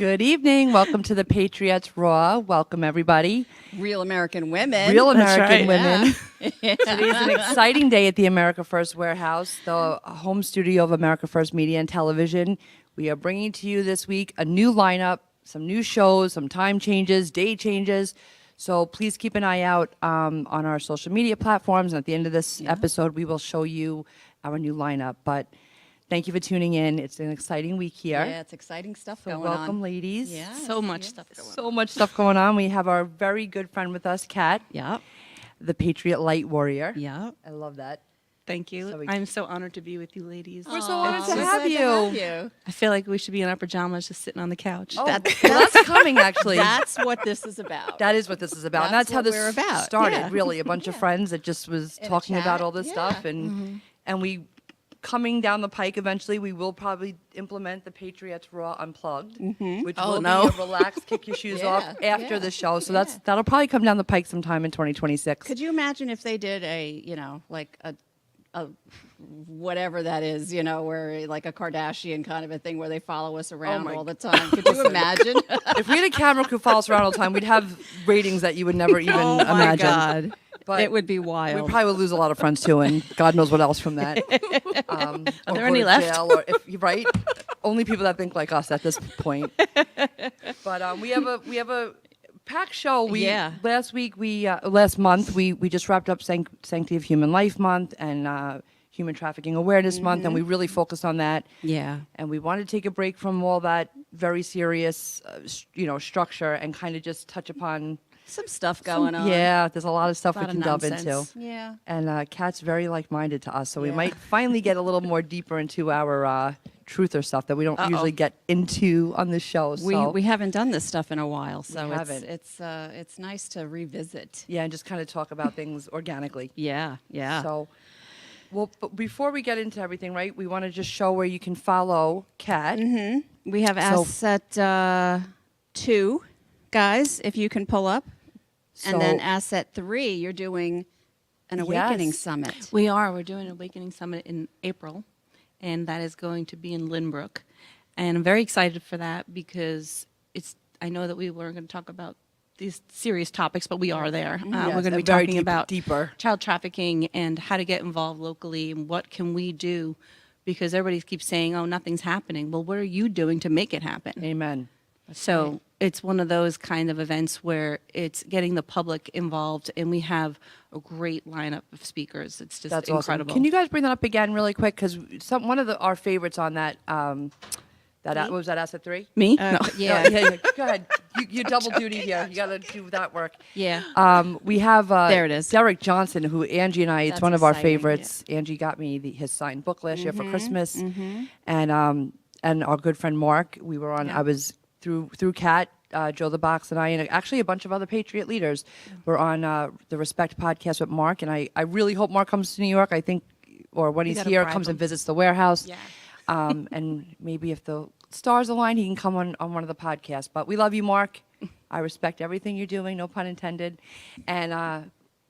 Good evening. Welcome to the Patriettes Raw. Welcome, everybody. Real American women. Real That's American right, women. Today's an exciting day at the America First Warehouse, the home studio of America First Media and Television. We are bringing to you this week a new lineup, some new shows, some time changes, day changes. So please keep an eye out on our social media platforms. And at the end of this episode, we will show you our new lineup. But thank you for tuning in. It's an exciting week here. Yeah, it's exciting stuff So going welcome, on. ladies. Yeah. So much stuff going on. So much stuff going on. We have our very good friend with us, Kat, Yeah. the Patriot Light Warrior. Yeah. I love that. Thank you. So we- I'm so honored to be with you ladies. We're so honored Aw, to we're have glad you. I feel like we should be in our pajamas just sitting on the couch. Oh, that's coming, actually. That's what this is about. That is what this is about. And That's that's how what this we're about. started, Yeah. really. A bunch of friends that just was In a talking chat. about all this Yeah. stuff. And we, coming down the pike eventually, we will probably implement the Patriots Raw Unplugged, which Oh, will no. be a relaxed, kick your shoes off Yeah, after yeah, the show. So that'll probably come down the pike sometime in 2026. Could you imagine if they did like a whatever that is, where like a Kardashian kind of a thing where they follow us around my all the time? Could you imagine? If we had a camera crew follow us around all the time, we'd have ratings that you would never even Oh my imagine. God. But it would be we wild. probably would lose a lot of friends too, and God knows what else from that. Are there any left? Or right? Only people that think like us at this point. But we have a packed show. Last month we just wrapped up Sanctity of Human Life Month and Human Trafficking Awareness Month, and we really focused on that. Yeah. And we wanted to take a break from all that very serious, structure and kind of just touch upon. Some stuff going on. Yeah, there's a lot of stuff we Lot of can delve into. nonsense. Yeah. And Kat's very like-minded to us, so we Yeah. might finally get a little more deeper into our truther stuff that we don't usually get into on the show. So. We haven't done this stuff in a while, so We haven't. it's nice to revisit. Yeah, and just kind of talk about things organically. Yeah, yeah. So, well, but before we get into everything, right, we want to just show where you can follow Kat. We have So- asset 2, guys, if you can pull up. And then So- asset 3, you're doing an awakening Yes. summit. We're doing an Awakening Summit in April, and that is going to be in Lynbrook. And I'm very excited for that because I know that we weren't going to talk about these serious topics, but we are there. Yes, We're going to be and very talking deep- about deeper. child trafficking and how to get involved locally and what can we do, because everybody keeps saying, oh, nothing's happening. Well, what are you doing to make it happen? Amen. So it's one of those kind of events where it's getting the public involved, and we have a great lineup of speakers. It's just That's incredible. awesome. Can you guys bring that up again really quick? Because one of our favorites on that, what was that, asset 3? Me? No. Yeah. Yeah. Go ahead. You double duty here. You got to do that work. Yeah. We have There it is. Derek Johnson, who Angie and I, it's That's one of our exciting, favorites. Angie got me his signed book last year for Christmas. And our good friend Mark, we were on, I was through Kat, Joe the Box and I, and actually a bunch of other Patriot leaders were on the Respect podcast with Mark. And I really hope Mark comes to New York. I think, or when he's gotta here, bribe comes him. and visits the warehouse. Yeah. And maybe if the stars align, he can come on one of the podcasts. But we love you, Mark. I respect everything you're doing, no pun intended. And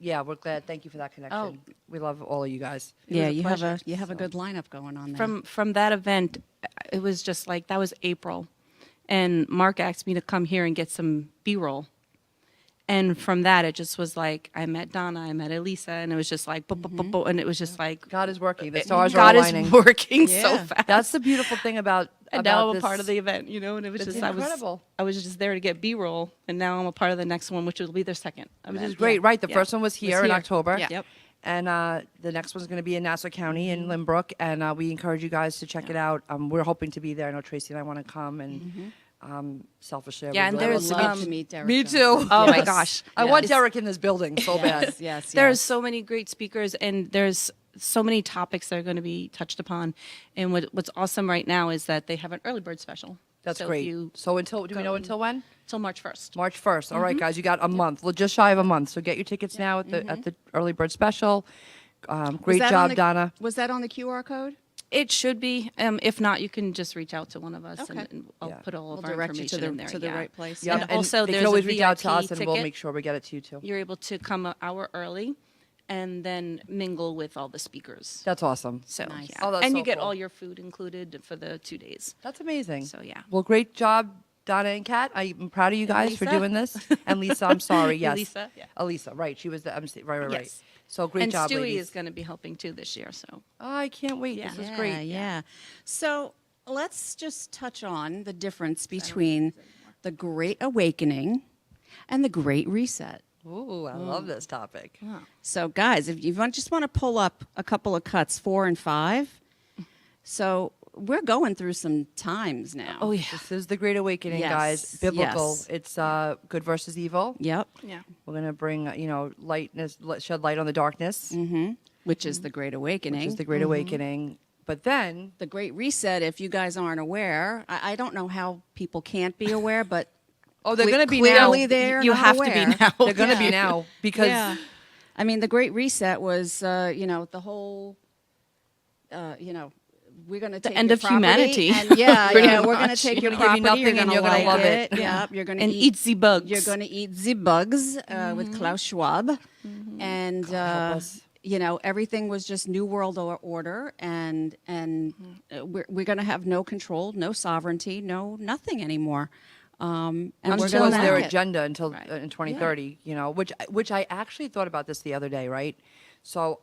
we're glad. Thank you for that connection. We love all of you guys. Yeah, was a you have pleasure. you have a good lineup going on there. From that event, it was just like, that was April. And Mark asked me to come here and get some B-roll. And from that, it just was like, I met Donna, I met Elisa, and it was just like, and it was just like, God is working. The stars God are is aligning. working so Yeah. fast. That's the beautiful thing about And now I'm a this. part of the event, and it was It's just, incredible. I was just there to get B-roll, and now I'm a part of the next one, which will be their second. Which is great, right? The Yeah. first one was here in here. October. Yeah. Yep. And the next one's going to be in Nassau County in Lynbrook. And we encourage you guys to check it out. We're hoping to be there. I know Tracy and I want to come. And selfishly, Yeah, and would I really would there's, love um, to meet Derek. Me too. Johnson. Oh my Yes. gosh. I want Yes. Derek in this building so bad. Yes. There's so many great speakers, and there's so many topics that are going to be touched upon. And what's awesome right now is that they have an early bird special. That's So if great. you So do we know until when? Till March 1st. March 1st. All right, guys, you got a month. Well, just shy of a month. So get your tickets now at the early bird special. Was Great that job, on the- Donna. Was that on the QR code? It should be. If not, you can just reach out to one of us, Okay. and I'll Yeah. put all of We'll our direct you information to the in there. to the right place. Yeah, And also they there's can always a reach out to VIP us, and we'll ticket. make sure we get it to you too. You're able to come an hour early, and then mingle with all the speakers. That's awesome. So Nice. yeah, Oh, that's and so you get cool. all your food included for the 2 days. That's amazing. So, yeah. Well, great job, Donna and Kat. I'm proud of you guys for Lisa. doing this. And Lisa, I'm sorry. Yes. Elisa, yeah. Elisa, right. She was the MC. Right. Yes. So great And job, Stewie ladies. is going to be helping too this year. So Oh, I can't wait. Yeah. This is Yeah, great. yeah. So let's just touch on the difference between the Great Awakening and the Great Reset. Ooh, I love this topic. So, guys, if you just want to pull up a couple of cuts, 4 and 5. So we're going through some times now. oh yeah, This is the Great Awakening, Yes, guys. Biblical. yes. It's good versus evil. Yep. yeah. We're gonna bring shed light on the darkness, Which is the Great Awakening. which is the Great Awakening. But then The Great Reset, if you guys aren't aware, I don't know how people can't be aware, but they're gonna be clearly now. they're You not have to be aware. now. They're gonna be Yeah. now because Yeah. I mean, the Great Reset was, the whole, we're going to take end your of property humanity, And, pretty we're going to much. take We're your gonna give you property. nothing and you're gonna like love it. Yep. You're going to And eat the bugs. You're going to eat the bugs with Klaus Schwab, and help us. everything was just New World Order, and we're going to have no control, no sovereignty, no nothing anymore. And which we're was going their to agenda until Right. in 2030. Which I actually thought about this the other day, right? So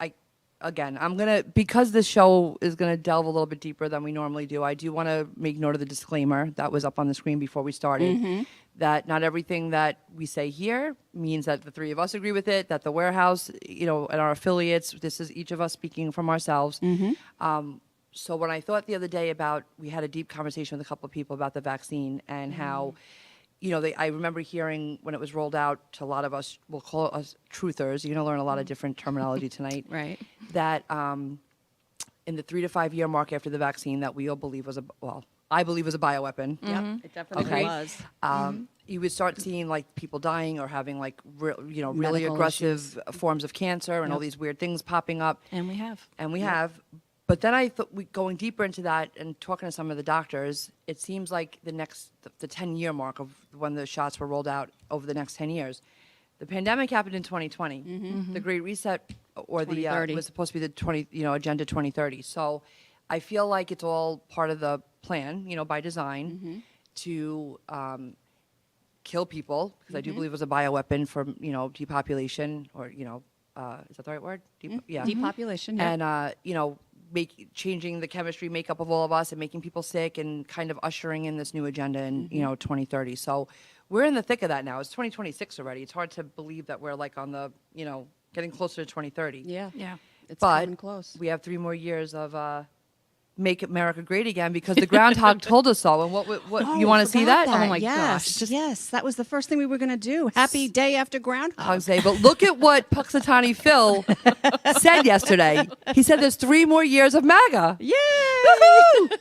I'm gonna, because this show is gonna delve a little bit deeper than we normally do. I do want to make note of the disclaimer that was up on the screen before we started. That not everything that we say here means that the three of us agree with it. That the warehouse, and our affiliates. This is each of us speaking from ourselves. So when I thought the other day we had a deep conversation with a couple of people about the vaccine and how, I remember hearing when it was rolled out to a lot of us, we'll call us truthers. You're going to learn a lot of different terminology tonight. Right. That in the 3 to 5 year mark after the vaccine that we all believe I believe was a bioweapon. Yep, it definitely Okay. was. You would start seeing like people dying or having like really Medical aggressive forms of cancer and all these weird things popping up. And we have. And we have. But then I thought, going deeper into that and talking to some of the doctors, it seems like the 10-year mark of when the shots were rolled out over the next 10 years. The pandemic happened in 2020. The Great Reset or the 2030. was supposed to be the Agenda 2030. So I feel like it's all part of the plan, by design to kill people, because I do believe it was a bioweapon for, depopulation or, is that the right word? Yeah. Depopulation. Yeah. And, changing the chemistry makeup of all of us and making people sick and kind of ushering in this new agenda in, 2030. So we're in the thick of that now. It's 2026 already. It's hard to believe that we're like on the, getting closer to 2030. Yeah. Yeah. It's But coming close. we have 3 more years of Make America Great Again because the groundhog told us so. And what you want to see that? Oh my yes, gosh. yes, that was the first thing we were going to do. Happy day after Groundhog. Day. But look at what Puxatani Phil said yesterday. He said there's 3 more years of MAGA. Yay!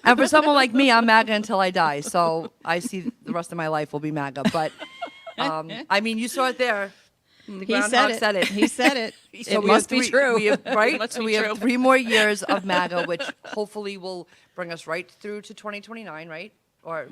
And for someone like me, I'm MAGA until I die. So I see the rest of my life will be MAGA. But you saw it there. The He groundhog said it. He said it. So It we must have be true. We have, right? Must So be we have true. 3 more years of MAGA, which hopefully will bring us right through to 2029, right? Or,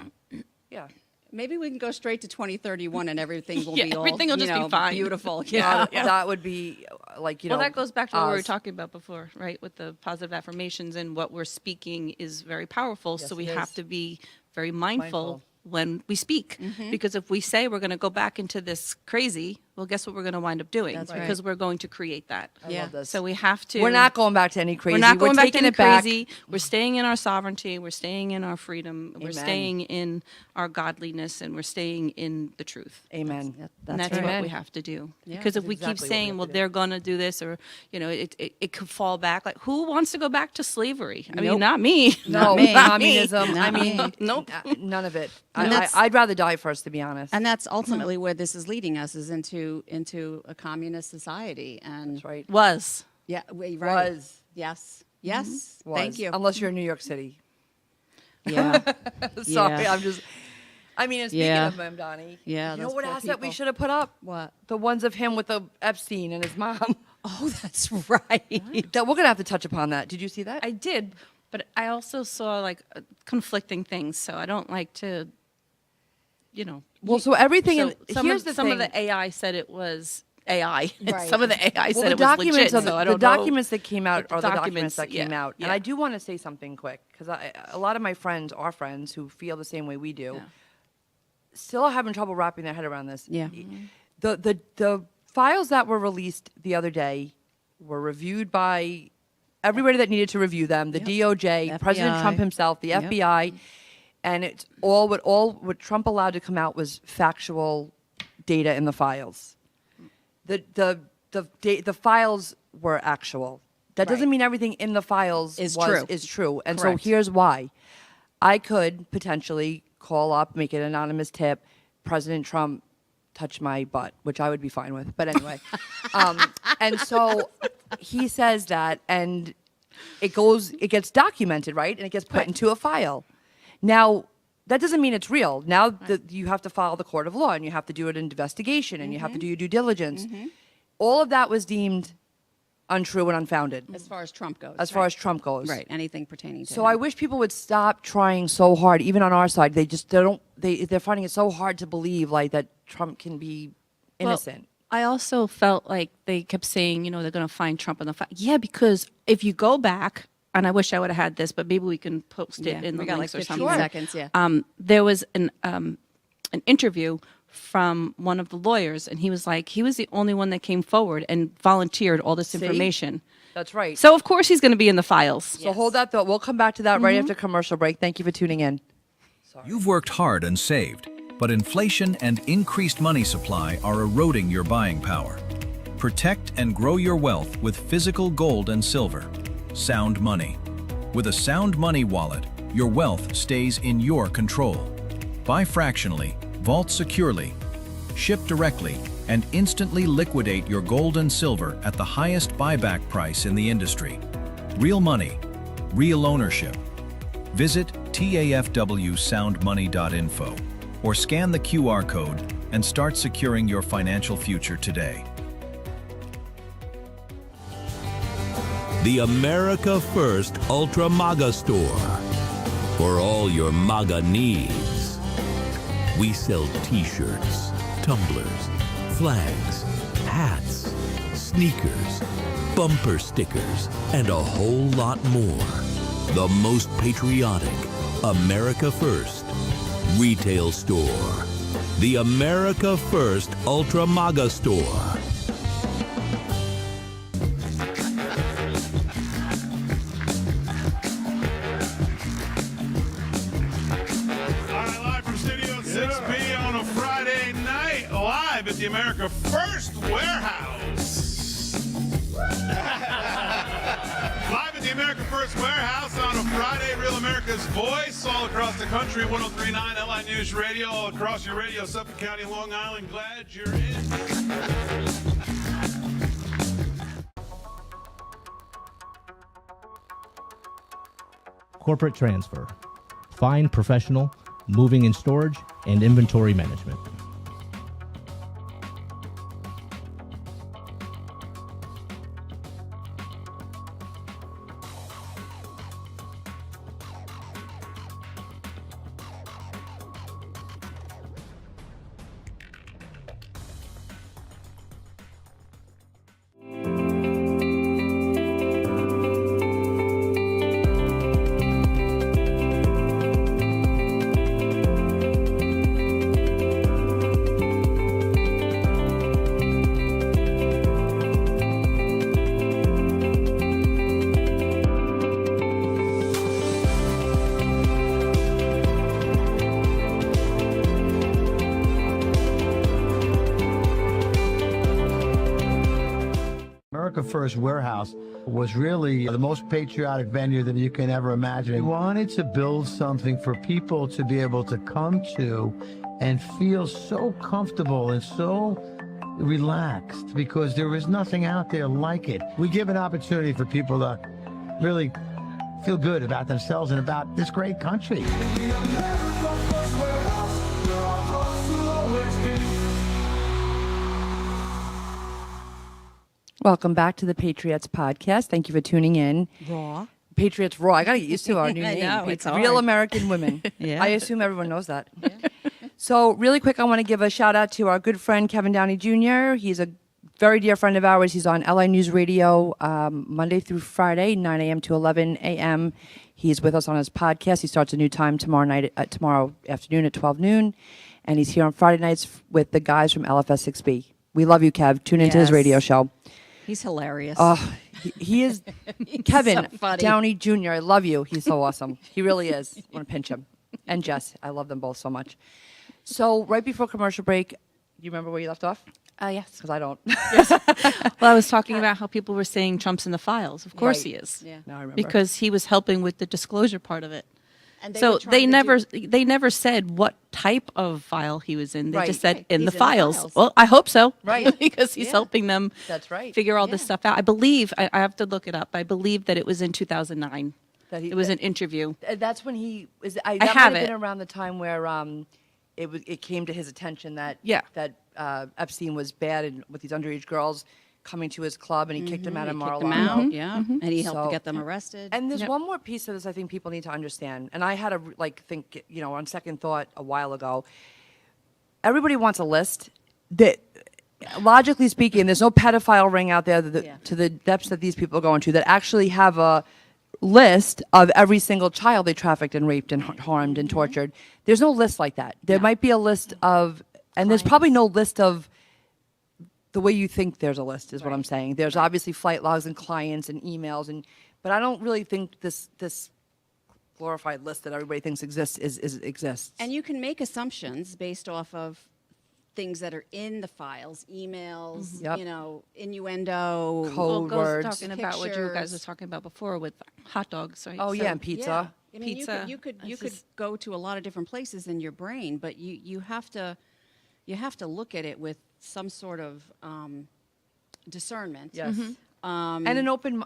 yeah. Maybe we can go straight to 2031 and everything will be all, everything will just be fine. beautiful. That would be Well, that goes back to what we were Oz. talking about before, right? With the positive affirmations and what we're speaking is very powerful. Yes, So we it have is. to be very mindful when we speak. Mm-hmm. Because if we say we're going to go back into this crazy, well, guess what we're going to wind up doing? That's right. Because we're going to create that. I Yeah. love this. So we have to. We're not going back to any crazy. We're not going back to taking any it back. crazy. We're staying in our sovereignty. We're staying in our freedom. We're Amen. staying in our godliness, and we're staying in the truth. Amen. And that's right. what Amen. we have to do. Yeah, Because if that's we exactly keep what we saying, have well, to do. they're going to do this, or, it could fall back. Like, who wants to go back to slavery? I Nope. mean, not me. No, me. communism. Not me. Nope. None of it. And that's- I'd rather die first, to be honest. And that's ultimately where this is leading us, is into a communist society. And That's right. Was. yeah, right. Was. Yes. Yes. Was. Thank you. Unless you're in New York City. Yeah. Sorry, Yeah. I'm just. And speaking Yeah. of Mamdani, Yeah, you know those what poor asset we people. should have put up? What? The ones of him with the Epstein and his mom. Oh, that's right. That we're gonna have to touch upon that. Did you see that? I did, but I also saw like conflicting things, so I don't like to, well, so everything. So in, some here's of, the some thing. of the AI said it was AI. and Right. Some of the AI well, said the it was documents legit. of So I the don't know. documents that came out Like the are the documents documents, that came yeah, out, and yeah. I do want to say something quick because a lot of my friends are friends who feel the same way we do. Yeah. still having trouble wrapping their head around this. Yeah. The files that were released the other day were reviewed by everybody that needed to review them, the DOJ, President FBI. Trump himself, the Yep. FBI, and it's what Trump allowed to come out was factual data in the files. The files were actual. That doesn't Right. mean everything in the files Is is true. true. And Correct. so here's why. I could potentially call up, make an anonymous tip, President Trump touch my butt, which I would be fine with. But anyway. And so he says that, and it gets documented, right? And it gets put into a file. Now, that doesn't mean it's real. Now you have to follow the court of law, and you have to do an investigation, and you have to do your due diligence. All of that was deemed untrue and unfounded As far as Trump goes. as far as Trump goes. Right. Anything pertaining to So him. I wish people would stop trying so hard, even on our side. They're finding it so hard to believe like that Trump can be innocent. Well, I also felt like they kept saying, they're going to find Trump in the fight. Yeah, because if you go back, and I wish I would have had this, but maybe we can post it Yeah, in the we got links like or 15 something. seconds, yeah. There was an interview from one of the lawyers, and he was like, he was the only one that came forward and volunteered all this information. That's right. So of course he's going to be in the files. So hold that thought. We'll come back to that right after commercial break. Thank you for tuning in. You've worked hard and saved, but inflation and increased money supply are eroding your buying power. Protect and grow your wealth with physical gold and silver. Sound Money. With a Sound Money wallet, your wealth stays in your control. Buy fractionally, vault securely, ship directly, and instantly liquidate your gold and silver at the highest buyback price in the industry. Real money, real ownership. Visit tafwsoundmoney.info or scan the QR code and start securing your financial future today. The America First Ultra MAGA Store. For all your MAGA needs. We sell t-shirts, tumblers, flags, hats, sneakers, bumper stickers, and a whole lot more. The most patriotic America First retail store. The America First Ultra MAGA Store. At the America First Warehouse. Live at the America First Warehouse on a Friday, Real America's Voice, all across the country, 103.9 LI News Radio, all across your radio, Suffolk County, Long Island. Glad you're in. Corporate transfer. Fine professional, moving and storage, and inventory management. America First Warehouse was really the most patriotic venue that you can ever imagine. We wanted to build something for people to be able to come to and feel so comfortable and so relaxed because there was nothing out there like it. We give an opportunity for people to really feel good about themselves and about this great country. Welcome back to the Patriots podcast. Thank you for tuning in. Raw. Patriots Raw. I got to get used to our new I name. know, it's Real hard. American Women. Yeah. I assume everyone knows that. So really quick, I want to give a shout out to our good friend, Kevin Downey Jr. He's a very dear friend of ours. He's on LI News Radio Monday through Friday, 9 a.m. to 11 a.m. He's with us on his podcast. He starts a new time tomorrow afternoon at 12 noon. and he's here on Friday nights with the guys from LFS6B. We love you, Kev. Tune into his Yes. radio show. He's hilarious. Oh, he is Kevin so funny. Downey Jr. I love you. He's so awesome. He really is. I want to pinch him. And Jess, I love them both so much. So right before commercial break, you remember where you left off? Yes. Because I don't. Well, I was talking about how people were saying Trump's in the files. Of course Right. he is. Yeah. Now I remember. Because he was helping with the disclosure part of it. And they So were trying they to never do- they never said what type of file he was in. They Right. just said Right. in He's the files. files. Well, I hope so. Right. Because he's Yeah. helping them That's right. figure all this Yeah. stuff out. I believe I have to look it up. I believe that it was in 2009. That he- it was that- an interview. That's when he is. That have might have been it. around the time where it came to his attention that Yeah. that Epstein was bad and with these underage girls coming to his club and he kicked them out of He kicked Mar-a-Lago. them out, yeah. And he helped So- to get them arrested. And there's Yep. one more piece of this I think people need to understand. And I had to think, on second thought a while ago. Everybody wants a list. That, logically speaking, there's no pedophile ring out there Yeah. to the depths that these people are going to that actually have a list of every single child they trafficked and raped and harmed and tortured. There's no list like that. There might be a list of, and there's probably no list of the way you think there's a list is what I'm saying. There's obviously flight logs and clients and emails but I don't really think this glorified list that everybody thinks exists exists. And you can make assumptions based off of things that are in the files, emails, Yep. innuendo, Code Goes words. talking about what you guys were pictures. talking about before with hot dogs, right? Oh, yeah, So- and pizza. Yeah. I mean, Pizza. You could It's could just- go to a lot of different places in your brain, but you have to look at it with some sort of discernment. Yes. Mm-hmm. And an open,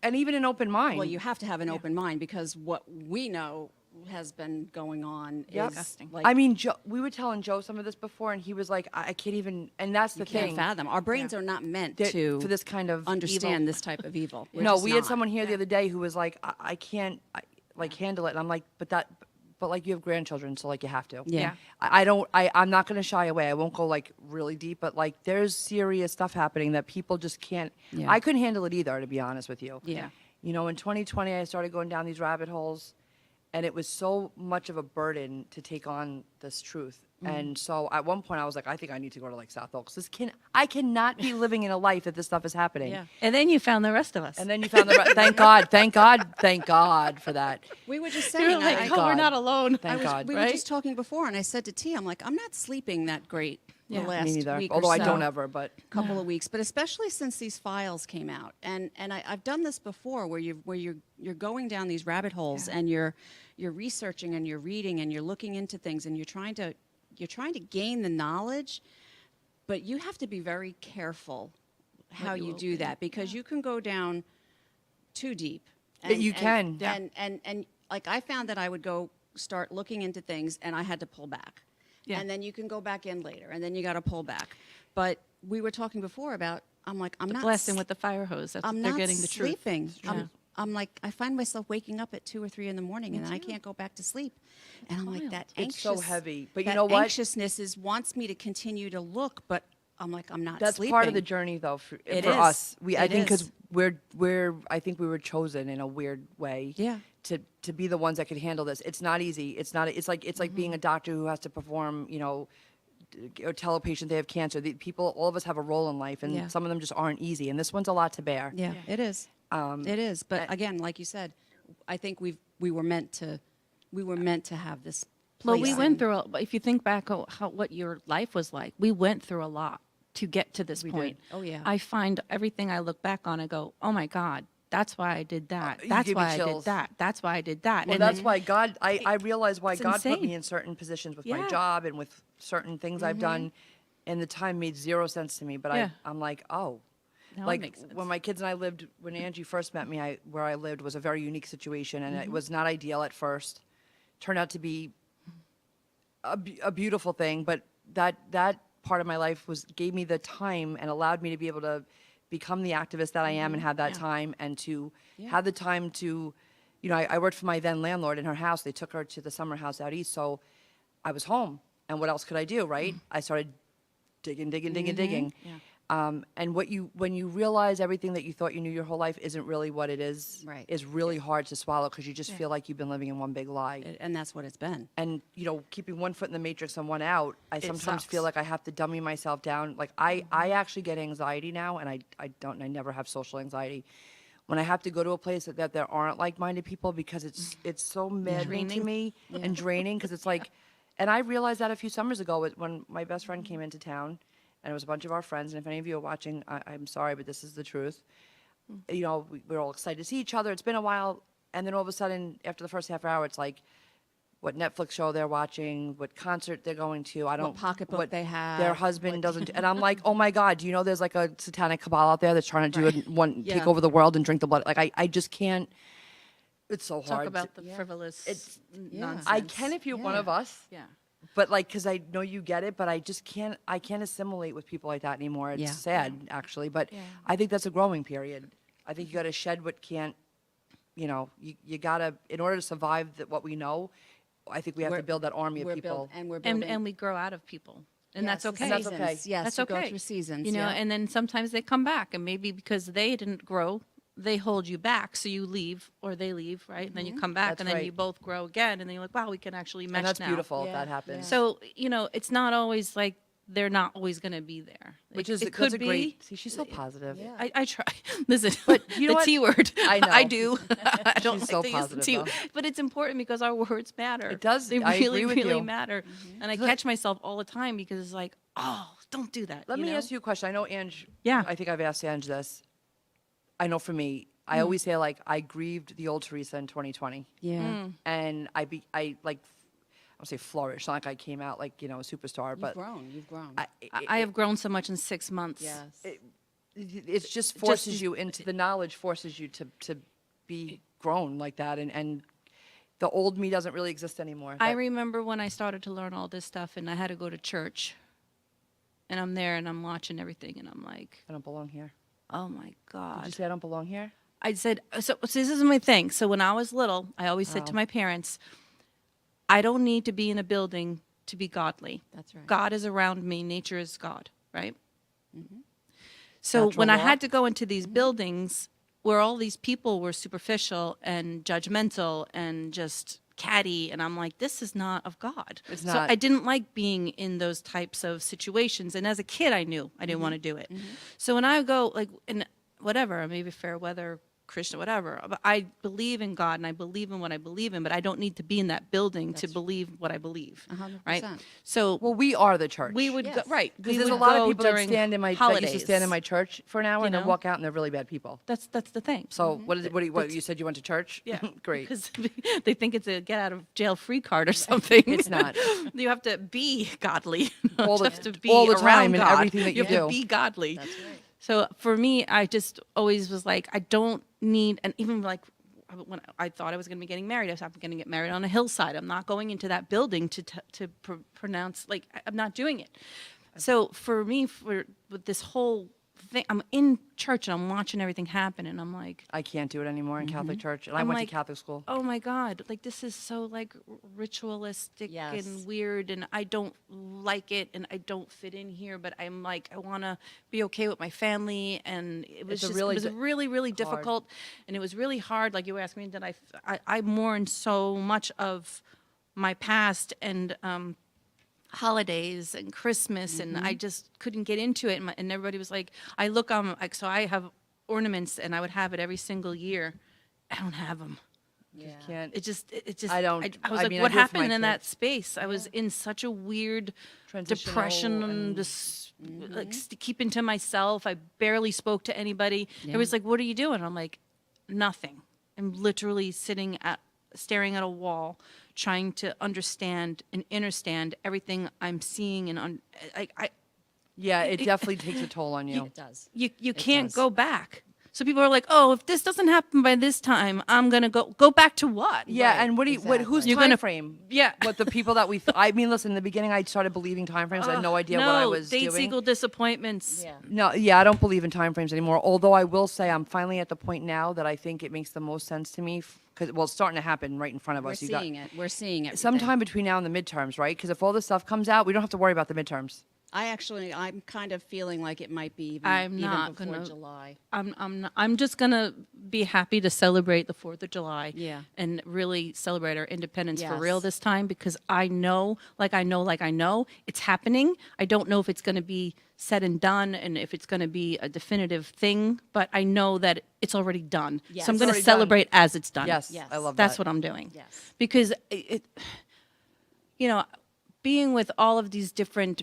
and even an open mind. Well, you have to have an open mind because what we know has been going on Yep. is like I mean, we were telling Joe some of this before, and he was like, I can't even, and that's the you can't thing. fathom. Our brains are not meant That- to for this kind of understand evil. this type of evil. We're No, just we had not. someone here the other day who was like, I can't handle it. And I'm like, but like you have grandchildren, so like you have to. Yeah. I'm not going to shy away. I won't go like really deep, but like there's serious stuff happening that people just can't. Yeah. I couldn't handle it either, to be honest with you. Yeah. In 2020, I started going down these rabbit holes, and it was so much of a burden to take on this truth. And so at one point, I was like, I think I need to go to like South Oaks. I cannot be living in a life that this stuff is happening. Yeah. And then you found the rest of us. And then you found thank God for that. We were just you were saying, like, Thank oh, we're God. not alone. Thank God. we were right? just talking before, and I said to T, I'm like, I'm not sleeping that great Yeah. the Me last Me neither. week Although or I so. don't ever, but Couple of weeks, but especially since these files came out, and I've done this before, where you're going down these rabbit holes, and you're researching and you're reading and you're looking into things, and you're trying to gain the knowledge, but you have to be very careful how you do that, because you can go down too deep. You can. And like I found that I would go start looking into things, and I had to pull back. Yeah. And then you can go back in later, and then you got to pull back. But we were talking before about, I'm like, I'm The not blasting with the fire hose. That's I'm they're not getting the truth. sleeping. Yeah. I'm like, I find myself waking up at 2 or 3 in the morning, and I can't go back to sleep. And I'm like, that It's anxious. so heavy. But you that know what? Anxiousness wants me to continue to look, but I'm like, I'm not that's sleeping. part of the journey, though, for It for is. us. I It think because is. I think we were chosen in a weird way. Yeah. To be the ones that could handle this. It's not easy. It's not. It's like Mm-hmm. being a doctor who has to perform. Or tell a patient they have cancer. All of us have a role in life, and Yeah. some of them just aren't easy. And this one's a lot to bear. Yeah, it is. It is. But again, like you said, I think we were meant to have this. Well, we place went in- through. If you think back, what your life was like, we went through a lot to get to this point. Oh, yeah. I find everything I look back on, I go, oh my God, that's why I did that. You That's give me why I did chills. that. That's why I did that. Well, And that's then- why God. I realize why It's God put insane. me in certain positions with my Yeah. job and with certain things I've done, and the time made zero sense to me. But Yeah. I'm like, oh. Now it Like makes sense. when my kids and I lived, when Angie first met me, where I lived was a very unique situation, and it was not ideal at first. Turned out to be a beautiful thing, but that part of my life gave me the time and allowed me to be able to become the activist that I am and have that time, and to have the time to, I worked for my then landlord in her house. They took her to the summer house out east, so I was home. And what else could I do, right? I started digging. And when you realize everything that you thought you knew your whole life isn't really what it is, Right. is really hard to swallow because you just feel like you've been living in one big lie. And that's what it's been. And keeping one foot in the matrix and one out, I sometimes feel sucks. like I have to dummy myself down. Like I actually get anxiety now, and I never have social anxiety. When I have to go to a place that there aren't like-minded people, because it's so maddening to me and draining, because it's like, and I realized that a few summers ago when my best friend came into town, and it was a bunch of our friends. And if any of you are watching, I'm sorry, but this is the truth. We're all excited to see each other. It's been a while, and then all of a sudden, after the first half hour, it's like, what Netflix show they're watching, what concert they're going to. I don't pocketbook they have, Their husband doesn't, and I'm like, oh my God, do you know there's like a satanic cabal out there that's trying to take over the world and drink the blood? Like I just can't. It's so hard. Talk about the frivolous nonsense. I can if you're one of us. Yeah. But like, because I know you get it, but I just can't. I can't assimilate with people like that anymore. It's Yeah. sad, actually. But I think that's a growing period. I think you got to shed what can't. You got to, in order to survive what we know. I think we have to build that army of people. We're building. And we grow out of people. And that's okay. That's okay. Yes, That's you okay. go through seasons. You know, yeah. and then sometimes they come back, and maybe because they didn't grow, they hold you back, so you leave or they leave, right? And then you come back, That's and then right. you both grow again, and then you're like, wow, we can actually mesh And that's now. beautiful if Yeah. that happens. So it's not always like they're not always going to be there. Which It is could that's a be. great. See, she's so positive. I try. Listen, But you know the what? T word. I know. I do. I don't She's like so to use the positive, T though. but it's important because our words matter. It does. They I really, agree with really you. matter. And I catch myself all the time because it's like, oh, don't do that. Let me know? ask you a question. I know Ange. Yeah. I think I've asked Ange this. I know for me, I always say like I grieved the old Teresa in 2020, Yeah. and I don't say flourished. Not like I came out like a superstar, but You've grown. I have grown so much in 6 months. Yes. it just forces you into the knowledge, forces you to be grown like that, and the old me doesn't really exist anymore. I remember when I started to learn all this stuff and I had to go to church. And I'm there and I'm watching everything and I'm like, I don't belong here. oh my Did God. you say I don't belong here? I said, so this is my thing. So when I was little, I always said to my parents, I don't need to be in a building to be godly. That's right. God is around me. Nature is God, right? So Natural when I law. had to go into these buildings where all these people were superficial and judgmental and just catty, and I'm like, this is not of God. It's So not. I didn't like being in those types of situations. And as a kid, I knew I didn't want to do it. So when I go, like, in whatever, maybe fair weather, Christian, whatever, but I believe in God and I believe in what I believe in, but I don't need to be in that building to believe what I believe. 100%. Right? So Well, we are the church. we would Yes. go, right. Because we there's a would lot of go people that during stand in my holidays. that used to stand in my church for an hour You and then know? walk out and they're really bad people. That's the thing. So what you said you went to church? Yeah, Great. Because they think it's a get out of jail free card or something. It's not. You have to be godly. Not All the- just to be all the around time in God. everything that you have to do. be godly. That's right. So for me, I just always was like, I don't need, and even like when I thought I was going to be getting married, I was going to get married on a hillside. I'm not going into that building to pronounce, like, I'm not doing it. So for me, with this whole thing, I'm in church and I'm watching everything happen, and I'm like, I can't do it anymore in Catholic church. And I I'm went like, to Catholic school. oh my God, like this is so like ritualistic Yes. and weird, and I don't like it, and I don't fit in here, but I'm like, I want to be okay with my family, and it was It's a just, really it was really, really difficult, and it was really hard. Like you were asking me, did I mourned so much of my past and holidays and Christmas, and I just couldn't get into it, and everybody was like, I look on, like, so I have ornaments, and I would have it every single year. I don't have them. Yeah. Can't. It just, I don't- I was I like, mean, I what do it for happened my in that kids. space? I was in such a weird Transitional depression and and- just like keeping to myself. I barely spoke to anybody. It was like, what are you doing? I'm like, nothing. I'm literally staring at a wall, trying to understand and understand everything I'm seeing, and Yeah, it definitely takes a toll on you. It does. you can't does. go back. So people are like, oh, if this doesn't happen by this time, I'm gonna go back to what? Yeah, and what do you? Whose You're time gonna- frame? Yeah. What the people that we? I mean, listen. In the beginning, I started believing time frames. I had no idea what I was dates doing. equal disappointments. Yeah. No, yeah, I don't believe in time frames anymore. Although I will say, I'm finally at the point now that I think it makes the most sense to me. Because it's starting to happen right in front of We're us. seeing it. We're seeing it. Sometime between now and the midterms, right? Because if all this stuff comes out, we don't have to worry about the midterms. I'm kind of feeling like it might be I'm even not before gonna- July. I'm just gonna be happy to celebrate the 4th of July. Yeah. And really celebrate our independence for real Yes. this time, because I know it's happening. I don't know if it's gonna be said and done and if it's gonna be a definitive thing, but I know that it's already done. Yes. So I'm gonna Already done. celebrate as it's done. Yes, Yes. I love That's that. what I'm doing. Yes. Because being with all of these different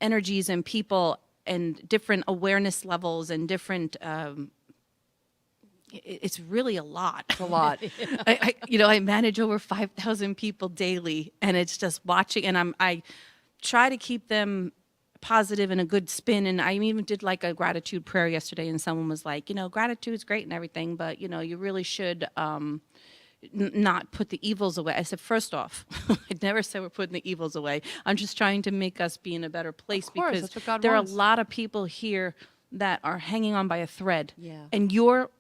energies and people and different awareness levels and different, it's really a lot. It's a lot. I manage over 5,000 people daily, and it's just watching, and I try to keep them positive and a good spin. And I even did like a gratitude prayer yesterday, and someone was like, gratitude's great and everything, but you really should not put the evils away. I said, first off, I never said we're putting the evils away. I'm just trying to make us be in a better place, course, because that's what God there wants. are a lot of people here that are hanging on by a thread. Yeah. And your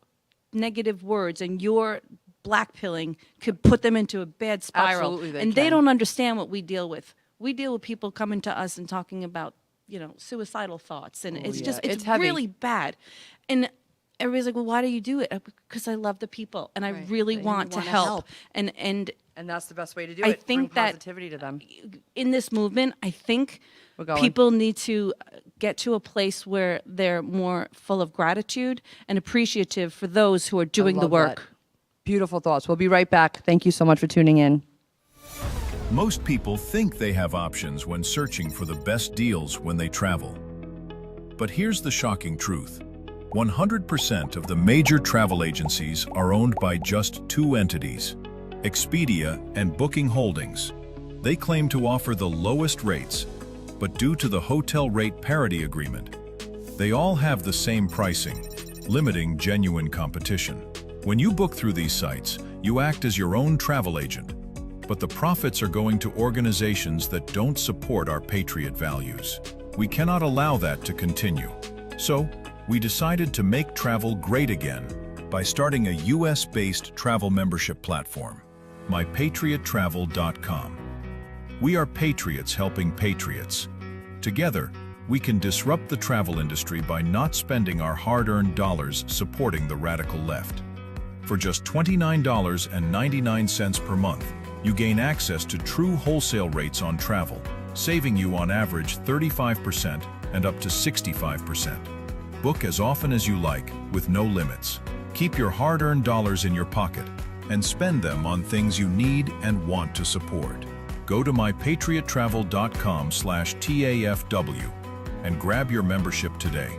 negative words and your black pilling could put them into a bad spiral. Absolutely, they and they can. don't understand what we deal with. We deal with people coming to us and talking about, suicidal thoughts. And it's yeah. just, It's it's heavy. really bad. And everybody's like, well, why do you do it? Because I love the people and I Right. really And you want to wanna help. help. And And that's the best way to do I it. think Bring that- positivity to them. in this movement, I think We're going. people need to get to a place where they're more full of gratitude and appreciative for those who are doing the love work. that. Beautiful thoughts. We'll be right back. Thank you so much for tuning in. Most people think they have options when searching for the best deals when they travel. But here's the shocking truth. 100% of the major travel agencies are owned by just 2 entities, Expedia and Booking Holdings. They claim to offer the lowest rates, but due to the hotel rate parity agreement, they all have the same pricing, limiting genuine competition. When you book through these sites, you act as your own travel agent, but the profits are going to organizations that don't support our Patriot values. We cannot allow that to continue. So, we decided to make travel great again by starting a US-based travel membership platform, mypatriottravel.com. We are patriots helping patriots. Together, we can disrupt the travel industry by not spending our hard-earned dollars supporting the radical left. For just $29.99 per month, you gain access to true wholesale rates on travel, saving you on average 35% and up to 65%. Book as often as you like, with no limits. Keep your hard-earned dollars in your pocket and spend them on things you need and want to support. Go to mypatriottravel.com/TAFW and grab your membership today.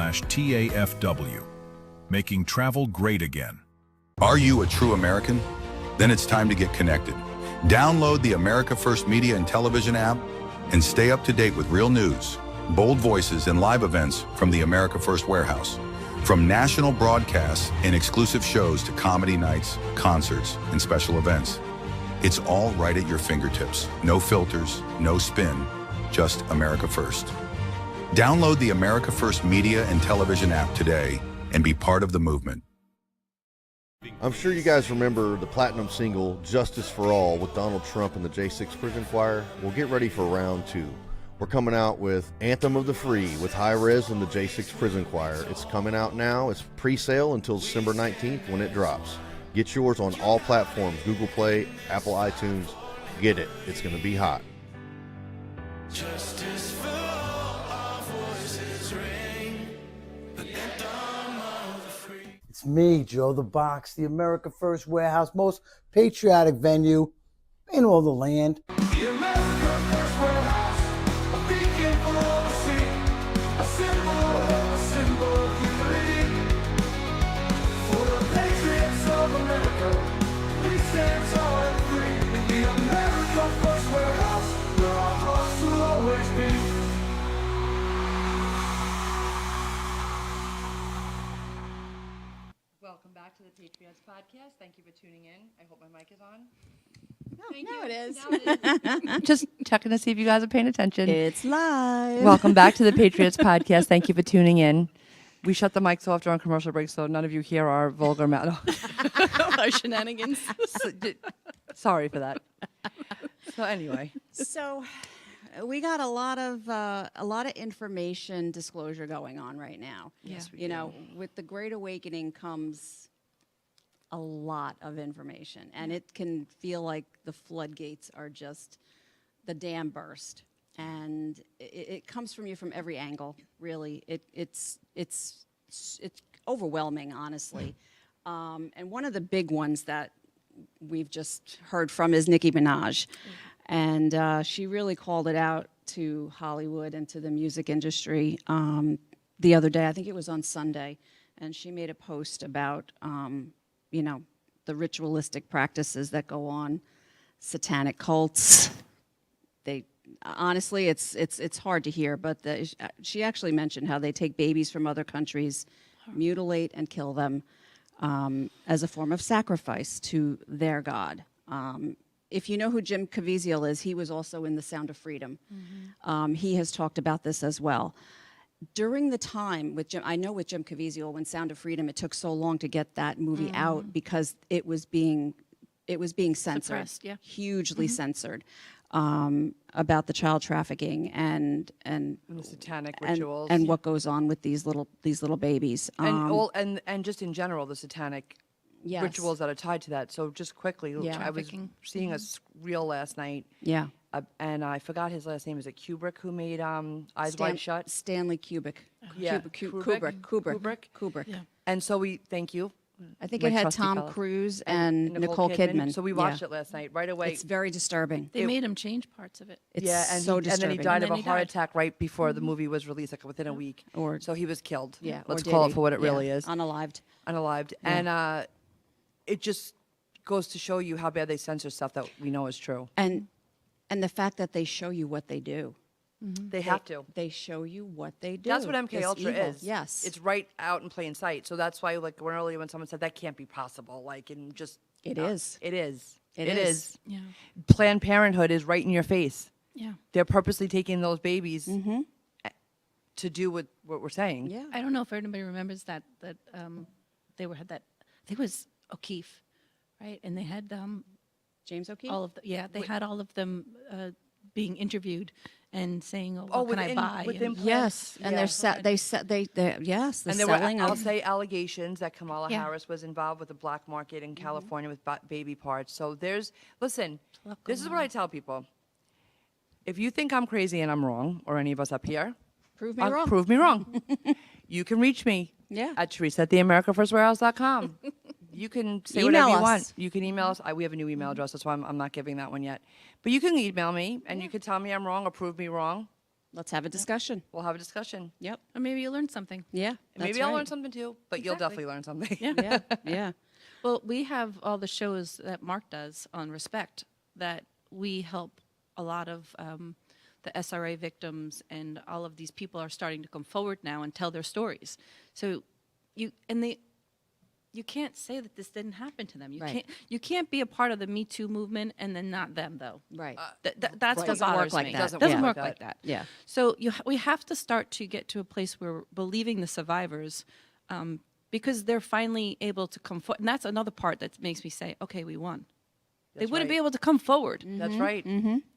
mypatriottravel.com/TAFW. Making travel great again. Are you a true American? Then it's time to get connected. Download the America First Media and Television app and stay up to date with real news, bold voices, and live events from the America First Warehouse. From national broadcasts and exclusive shows to comedy nights, concerts, and special events. It's all right at your fingertips. No filters, no spin, just America First. Download the America First Media and Television app today and be part of the movement. I'm sure you guys remember the platinum single Justice for All with Donald Trump and the J6 Prison Choir. Well, get ready for round 2. We're coming out with Anthem of the Free with High Res and the J6 Prison Choir. It's coming out now. It's pre-sale until December 19th when it drops. Get yours on all platforms, Google Play, Apple iTunes. Get it. It's going to be hot. Justice for all, our voices ring. The anthem of the free. It's me, Joe the Box, the America First Warehouse, most patriotic venue in all the land. The America First Warehouse, a beacon for all to see. A symbol of unity. For the patriots of America, we stand tall and free. In the America First Warehouse, where our hearts will always be. Welcome back to the Patriots podcast. Thank you for tuning in. I hope my mic is on. Now it is. Just checking to see if you guys are paying attention. It's live. Welcome back to the Patriots podcast. Thank you for tuning in. We shut the mics off during commercial break, so none of you hear our vulgar Our shenanigans. Sorry for that. So anyway, So we got a lot of information disclosure going on right now. Yes, You know, with the Great Awakening comes a lot of information, and it can feel like the floodgates are just the dam burst, and it comes from you from every angle. Really, it's overwhelming, honestly. And one of the big ones that we've just heard from is Nicki Minaj. And she really called it out to Hollywood and to the music industry the other day. I think it was on Sunday. And she made a post about, you know, the ritualistic practices that go on, satanic cults. They honestly, it's hard to hear, but she actually mentioned how they take babies from other countries, mutilate and kill them as a form of sacrifice to their god. If you know who Jim Caviezel is, he was also in The Sound of Freedom. He has talked about this as well. During the time with Jim, I know with Jim Caviezel, when Sound of Freedom, it took so long to get that movie out because it was being censored, Suppressed, yeah. hugely censored, about the child trafficking and the satanic rituals and what goes on with these little babies. and just in general, the satanic Yes. rituals that are tied to that. So just quickly, Yeah. I was Trafficking. seeing a reel last night. Yeah. And I forgot his last name. Is it Kubrick who made Eyes Wide Shut? Stanley Kubrick. Yeah. Kubrick. Yeah. And so thank you. I think My it had trusty Tom fellow. Cruise and Nicole Kidman. So we watched it last night right away. It's very disturbing. They made him change parts of it. It's and so and then disturbing. he died of then a he heart died. attack right before the movie was released, like within a week. Or- so he was killed. Yeah, let's or call did it he? for what it Yeah, really is. unalived. Unalived. And it just goes to show you how bad they censor stuff that we know is true. And the fact that they show you what they do. They have to. They show you what they do. That's what MK This Ultra evil. is. Yes. It's right out in plain sight. So that's why, like, earlier when someone said that can't be possible, like, and just It is. It is. It It is. is. Yeah. Planned Parenthood is right in your face. Yeah. They're purposely taking those babies to do what we're saying. Yeah. I don't know if anybody remembers that they had that. I think it was O'Keefe, right? And they had James O'Keefe? all of they had all of them being interviewed and saying, "Oh, Oh, what can I within- buy?" within And- plans. Yes. And Yeah. they're yes, the And there were, selling I'll of say, allegations that Kamala Yeah. Harris was involved with the black market in California with baby parts. So listen, lot this is going what I tell people. If you think I'm crazy and I'm wrong, or any of us up here, Prove me wrong. Prove me wrong. You can reach me Yeah. at Teresa@theamericafirstwarehouse.com. You can say whatever Email you want. us. You can email us. We have a new email address, that's why I'm not giving that one yet. But you can email me, and you can tell me I'm wrong or prove me wrong. Let's have a discussion. We'll have a discussion. Yep. Or maybe you learned something. Yeah. And that's maybe I'll learn right. something too, but you'll definitely learn something. Yeah. Yeah. Well, we have all the shows that Mark does on Respect that we help a lot of the SRA victims, and all of these people are starting to come forward now and tell their stories. So you can't say that this didn't happen to them. Right. You can't be a part of the Me Too movement and then not them, though. Right. That's Right. what Doesn't work bothers like me. that. Doesn't Yeah. work like that. Yeah. So we have to start to get to a place where we're believing the survivors, because they're finally able to come forward. And that's another part that makes me say, okay, we won. They That's wouldn't right. be able to come forward. That's right.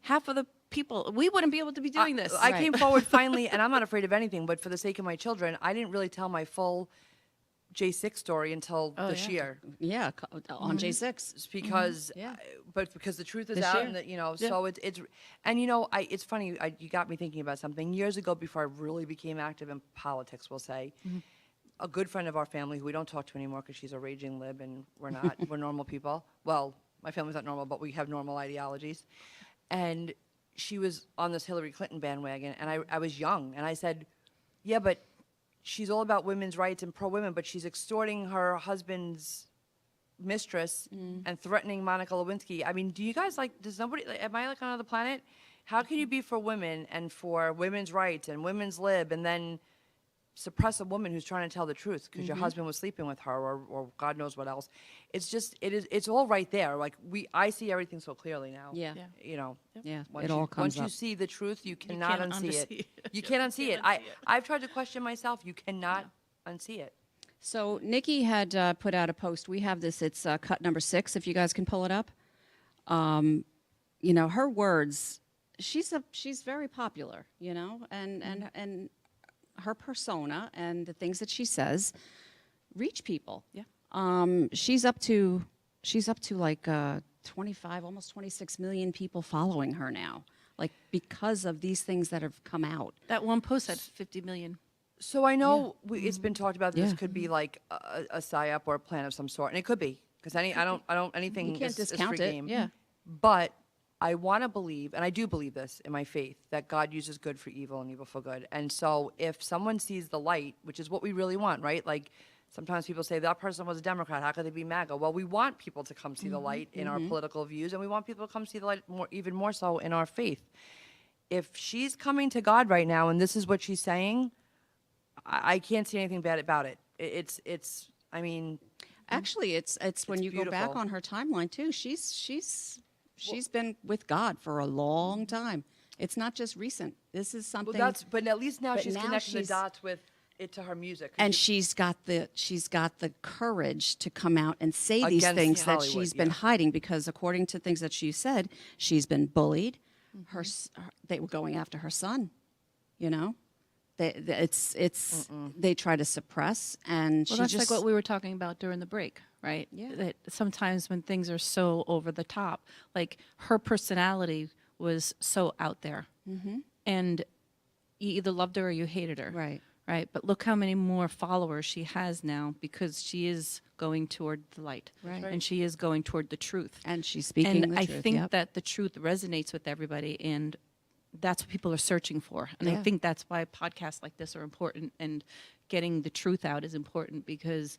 Half of the people, we wouldn't be able to be doing this. I came forward finally, and I'm not afraid of anything, but for the sake of my children, I didn't really tell my full J6 story until this yeah. year. Yeah. On J6. It's because, Yeah. but because the truth is This out, year. and that, Yeah. so it's, and it's funny. You got me thinking about something years ago before I really became active in politics. We'll say, a good friend of our family who we don't talk to anymore because she's a raging lib, and we're not. We're normal people. Well, my family's not normal, but we have normal ideologies, and she was on this Hillary Clinton bandwagon, and I was young, and I said, yeah, but she's all about women's rights and pro-women, but she's extorting her husband's mistress and threatening Monica Lewinsky. I mean, do you guys does nobody, am I like on another planet? How can you be for women and for women's rights and women's lib and then suppress a woman who's trying to tell the truth because your husband was sleeping with her or God knows what else? It's all right there. Like I see everything so clearly now. Yeah. You know. Yeah. Once It all comes Once you up. see the truth, you cannot can't unsee unsee it. it. You can't unsee it. I've tried to question myself. You cannot unsee it. So Nikki had put out a post. We have this. It's cut number 6, if you guys can pull it up. You know, her words. She's very popular. You know, and her persona and the things that she says reach people. Yeah. She's up to like 25, almost 26 million people following her now, like because of these things that have come out. That one post had 50 million. So I know it's been talked about that this Yeah. could be like a psyop or a plan of some sort, and it could be because I don't anything You can't is discount free it. game. Yeah. But I want to believe, and I do believe this in my faith, that God uses good for evil and evil for good. And so if someone sees the light, which is what we really want, right? Like sometimes people say that person was a Democrat. How could they be MAGA? Well, we want people to come see the light in our political views, and we want people to come see the light even more so in our faith. If she's coming to God right now, and this is what she's saying, I can't see anything bad about it. It's. I mean, Actually, it's when you go back beautiful. on her timeline too. She's been with God for a long time. It's not just recent. This is something. but at least now but she's now connecting the she's- dots with it to her music. and she's got the courage to come out and say these Against things that Hollywood, she's been yeah. hiding, because according to things that she said, she's been bullied. They were going after her son. You know, they try to suppress, and Well, she that's just like what we were talking about during the break, right? Yeah. That sometimes when things are so over the top, like her personality was so out there, and you either loved her or you hated her, Right. Right. But look how many more followers she has now, because she is going toward the light, Right. and she is going toward the truth. and she's speaking And the I truth. think Yep. that the truth resonates with everybody, and that's what people are searching for. And Yeah. I think that's why podcasts like this are important, and getting the truth out is important, because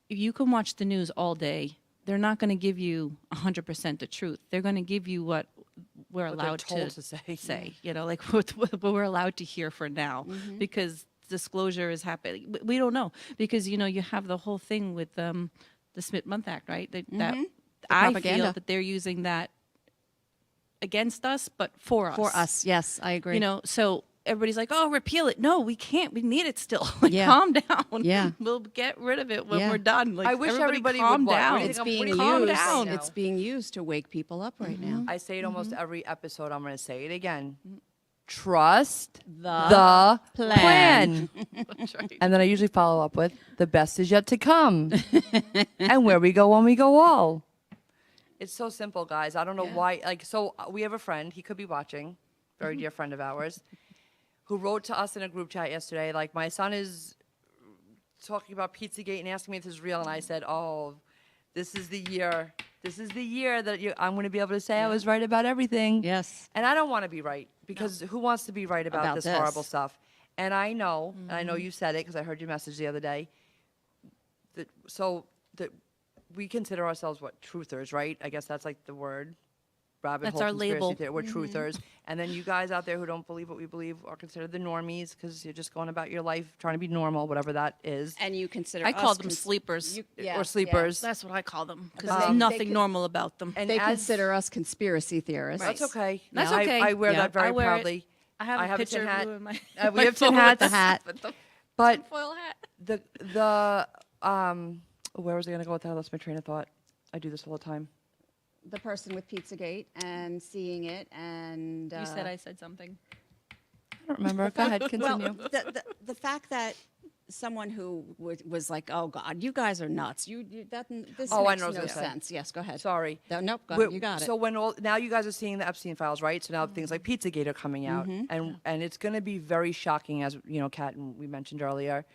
if you can watch the news all day, they're not going to give you 100% the truth. They're going to give you what we're What they're allowed told to say. say, you know, like what we're allowed to hear for now, Mm-hmm. because disclosure is happening. We don't know, because, you know, you have the whole thing with the Smith-Month Act, right? That I propaganda. feel that they're using that against us, but for us. For us, yes, I agree. You know, so everybody's like, oh, repeal it. No, we can't. We need it still. Like, Yeah. calm down. Yeah. We'll get rid of it when Yeah. we're done. Like, I wish everybody would calm what? What do down. you it's think being calm used. down. It's being used to wake people up right now. I say it almost every episode. I'm going to say it again. Trust The plan. That's right. And then I usually follow up with the best is yet to come. And where we go when we go all. It's so simple, guys. I don't know why. Like, so we have a friend. He could be watching. Very dear friend of ours, who wrote to us in a group chat yesterday. Like, my son is talking about Pizzagate and asking me if this is real. And I said, oh, this is the year. This is the year that I'm going to be able to say I was right about everything. Yes. And I don't want to be right, because who wants to be right about, About this this. horrible stuff? And I know, and I know you said it because I heard your message the other day, that we consider ourselves what? Truthers, right? I guess that's like the word. Rabbit That's hole our conspiracy label. theory. We're truthers. And then you guys out there who don't believe what we believe are considered the normies, because you're just going about your life trying to be normal, whatever that is. And you consider I call us them sleepers. Or sleepers. That's what I call them, because But there's they nothing could- normal about them. And They as- consider us conspiracy theorists. That's okay. That's Yeah, okay. I wear Yeah. that very I wear it. proudly. I have a tin picture hat. of you in my, We my have tin phone hats. with hat. with the But foil hat. where was I going to go with that? I lost my train of thought. I do this all the time. The person with Pizzagate and seeing it, and You said I said something. I don't remember. Go ahead, well, continue. the fact that someone who was like, "Oh God, you guys are nuts," this Oh, I makes know what I no was gonna say. sense. Yes, go ahead. Sorry. No, nope, you got it. So now you guys are seeing the Epstein files, right? So now things like Pizzagate are coming out, and it's going to be very shocking, as you know, Kat and we mentioned earlier.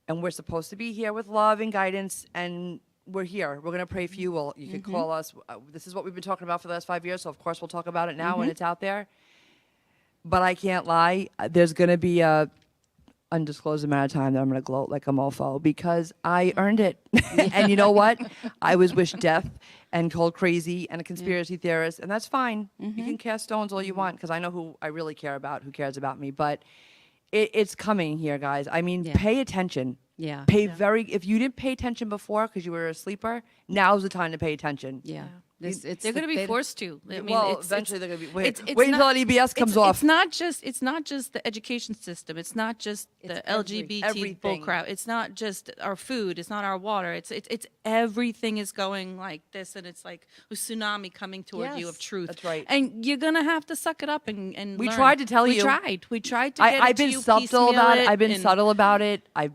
And we're supposed to be here with love and guidance, and we're here. We're going to pray for you. Well, you can call us. This is what we've been talking about for the last 5 years, so of course we'll talk about it now when it's out there. But I can't lie. There's going to be a undisclosed amount of time that I'm going to gloat like a mofo, because I earned it. And you know what? I was wished death and called crazy and a conspiracy theorist, and that's fine. You can cast stones all you want, because I know who I really care about, who cares about me. But it's coming here, guys. I mean, pay attention. Yeah. If you didn't pay attention before because you were a sleeper, now's the time to pay attention. Yeah. They're going to be forced to. I mean, eventually they're going to be. Wait it's until not- that EBS comes off. It's not just the education system. It's not just the LGBT bull crap. It's not just our food. It's not our water. It's everything is going like this, and it's like a tsunami coming toward you of truth. That's right. And you're gonna have to suck it up and We learn. tried to tell you. We tried to. Get I've it to been you, subtle about piecemeal it. I've been and- subtle about it. I've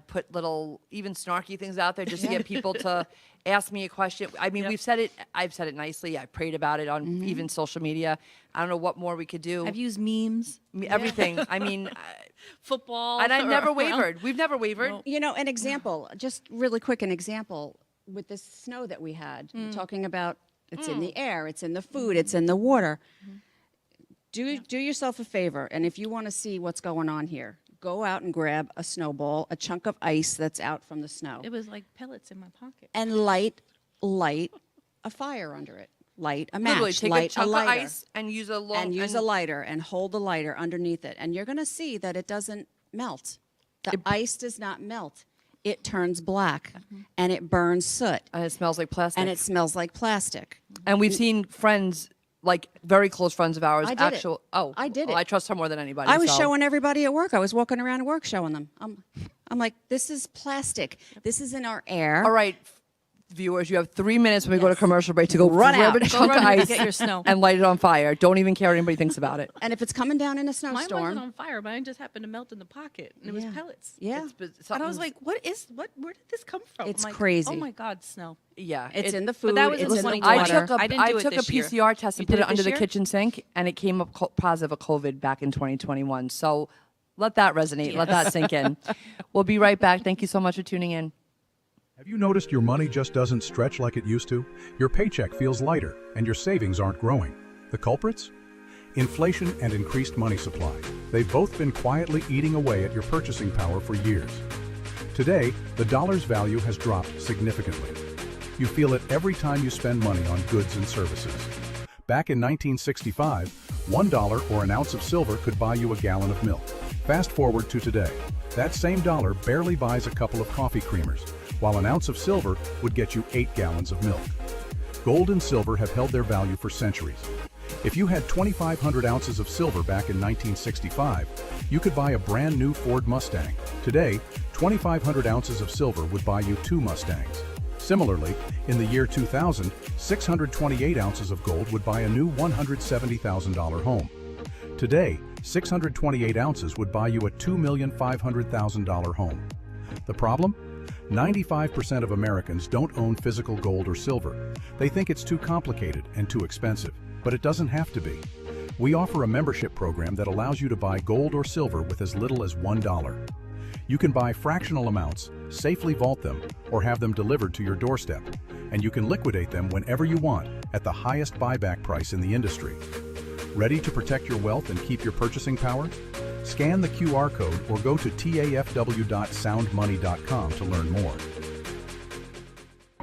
put little, even snarky things out there just to get people to ask me a question. I mean, we've said it. I've said it nicely. I prayed about it on even social media. I don't know what more we could do. I've used memes, Everything. I mean, football, and I never well, wavered. We've never wavered. You know, an example, just really quick, an example with this snow that we had, talking about it's in the air, it's in the food, it's in the water. Do yourself a favor, and if you want to see what's going on here, go out and grab a snowball, a chunk of ice that's out from the snow, It was like pellets in my pocket. and light a fire under it. Light a match, Literally, take light a chunk of lighter. ice and use a long And use a lighter and hold the lighter underneath it. And you're going to see that it doesn't melt. The ice does not melt. It turns black and it burns soot. and it smells like plastic. And it smells like plastic. And we've seen friends, like very close friends of ours, I did it. I did it. I trust her more than anybody. I was so. showing everybody at work. I was walking around at work showing them. I'm like, this is plastic. This is in our air. All right, viewers, you have 3 minutes when we go to commercial break to go Run grab out. a Go chunk of run and ice get your snow. and light it on fire. Don't even care what anybody thinks about it. And if it's coming down in a Mine snowstorm, wasn't on fire. Mine just happened to melt in the pocket, and it was Yeah. pellets. yeah, And I was like, "Where did this come from?" It's I'm like, crazy. Oh my God, snow! Yeah, it's in the But food. that was in it's in the 2020. water. I didn't do it took a this year. PCR test and You put did it it under this the year? kitchen sink, and it came up positive of COVID back in 2021. So let that resonate. Let that sink in. We'll be right back. Thank you so much for tuning in. Have you noticed your money just doesn't stretch like it used to? Your paycheck feels lighter, and your savings aren't growing. The culprits? Inflation and increased money supply. They've both been quietly eating away at your purchasing power for years. Today, the dollar's value has dropped significantly. You feel it every time you spend money on goods and services. Back in 1965, $1 or an ounce of silver could buy you a gallon of milk. Fast forward to today. That same dollar barely buys a couple of coffee creamers, while an ounce of silver would get you 8 gallons of milk. Gold and silver have held their value for centuries. If you had 2,500 ounces of silver back in 1965, you could buy a brand new Ford Mustang. Today, 2,500 ounces of silver would buy you 2 Mustangs. Similarly, in the year 2000, 628 ounces of gold would buy a new $170,000 home. Today, 628 ounces would buy you a $2,500,000 home. The problem? 95% of Americans don't own physical gold or silver. They think it's too complicated and too expensive, but it doesn't have to be. We offer a membership program that allows you to buy gold or silver with as little as $1. You can buy fractional amounts, safely vault them, or have them delivered to your doorstep, and you can liquidate them whenever you want at the highest buyback price in the industry. Ready to protect your wealth and keep your purchasing power? Scan the QR code or go to tafw.soundmoney.com to learn more.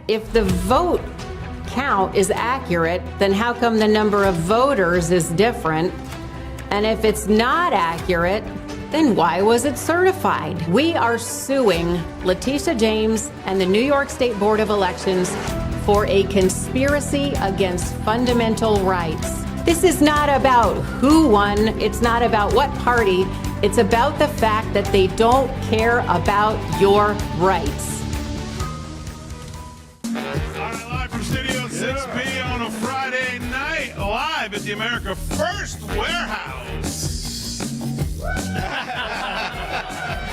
If the vote count is accurate, then how come the number of voters is different? And if it's not accurate, then why was it certified? We are suing Letitia James and the New York State Board of Elections for a conspiracy against fundamental rights. This is not about who won. It's not about what party. It's about the fact that they don't care about your rights. All right, live from Studio 6B on a Friday night, live at the America First Warehouse.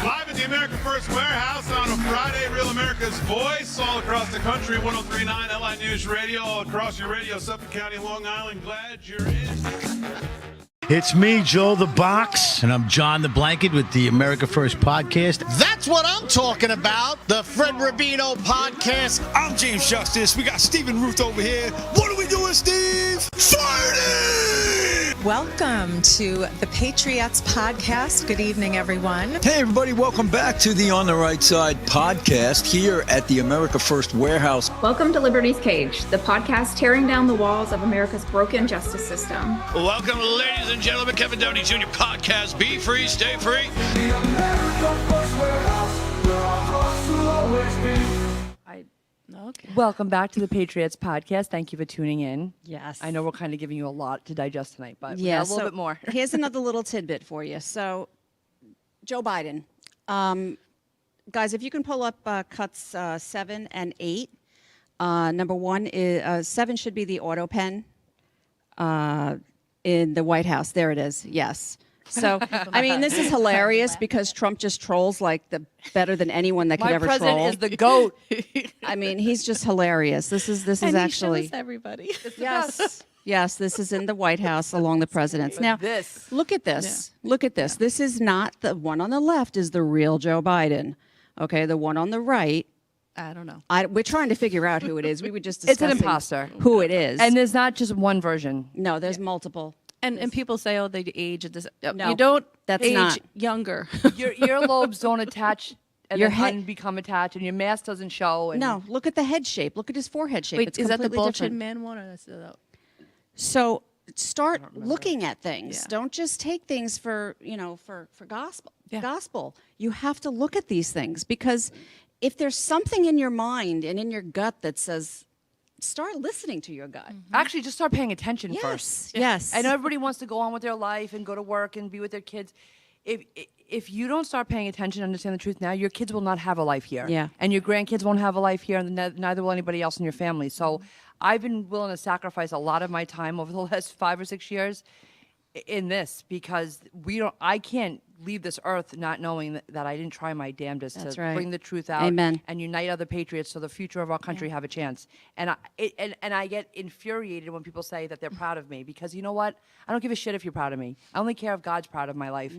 Live at the America First Warehouse on a Friday, Real America's Voice, all across the country, 103.9 LI News Radio, all across your radio, Suffolk County, Long Island. Glad you're in. It's me, Joe the Box, and I'm John the Blanket with the America First Podcast. That's what I'm talking about, the Fred Rubino Podcast. I'm James Justice. We got Stephen Ruth over here. What are we doing, Steve? Fighting! Welcome to the Patriots Podcast. Good evening, everyone. Hey, everybody. Welcome back to the On the Right Side podcast here at the America First Warehouse. Welcome to Liberty's Cage, the podcast tearing down the walls of America's broken justice system. Welcome, ladies and gentlemen, Kevin Downey Jr. Podcast. Be free, stay free. The America First Warehouse, where our hearts will always be. Okay. Welcome back to the Patriots podcast. Thank you for tuning in. Yes. I know we're kind of giving you a lot to digest tonight, but we Yeah, got a little so bit more. Here's another little tidbit for you. So, Joe Biden. Guys, if you can pull up cuts 7 and 8. Number 1 is 7 should be the auto pen in the White House. There it is. Yes. So, I mean, this is hilarious because Trump just trolls like better than anyone that could My ever president troll. is the GOAT. I mean, he's just hilarious. This is And actually he shows everybody. yes. Yes, this is in the White House along the president's. Now, look at this. Yeah. Look at this. Yeah. This is not the one on the left is the real Joe Biden. Okay, the one on the right. I don't know. We're trying to figure out who it is. We were just It's an discussing imposter. who it is. And there's not just one version. No, there's multiple. And people say, oh, they age at this. No, you don't that's age not. younger. Your earlobes don't attach and Your then head become attached, and your mask doesn't show. And no, look at the head shape. Look at his forehead shape. Wait, it's is that the completely bullshit different. man one or is it So start looking at things. Yeah. Don't just take things for gospel. Yeah. Gospel. You have to look at these things because if there's something in your mind and in your gut that says, start listening to your gut. Actually, just start paying attention Yes, first. yes. I know everybody wants to go on with their life and go to work and be with their kids. If you don't start paying attention and understand the truth now, your kids will not have a life here. Yeah. And your grandkids won't have a life here, and neither will anybody else in your family. So I've been willing to sacrifice a lot of my time over the last 5 or 6 years in this because I can't leave this earth not knowing that I didn't try my damnedest That's to right. bring the truth out Amen. and unite other patriots so the future of our country have a chance. And I get infuriated when people say that they're proud of me because you know what? I don't give a shit if you're proud of me. I only care if God's proud of my life.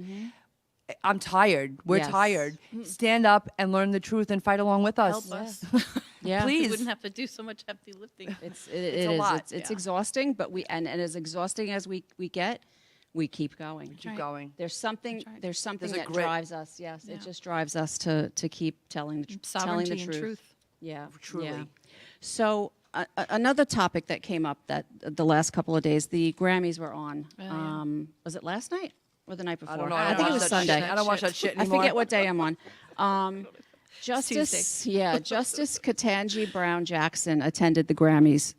I'm tired. We're Yes. tired. Stand up and learn the truth and fight along with us. Help us. Yeah. Please. We wouldn't have to do so much heavy lifting. It's a lot. It's exhausting, but and as exhausting as we get, we keep going. Keep going. There's something There's a that grit. drives us. Yes, it just drives us to keep telling the Sovereignty and truth. truth. Yeah, Truly. yeah. So another topic that came up that the last couple of days, the Grammys were on. Was it last night or the night before? I don't know. I think it was Sunday. I don't watch that shit I anymore. forget what day I'm on. Justice Ketanji Brown Jackson attended the Grammys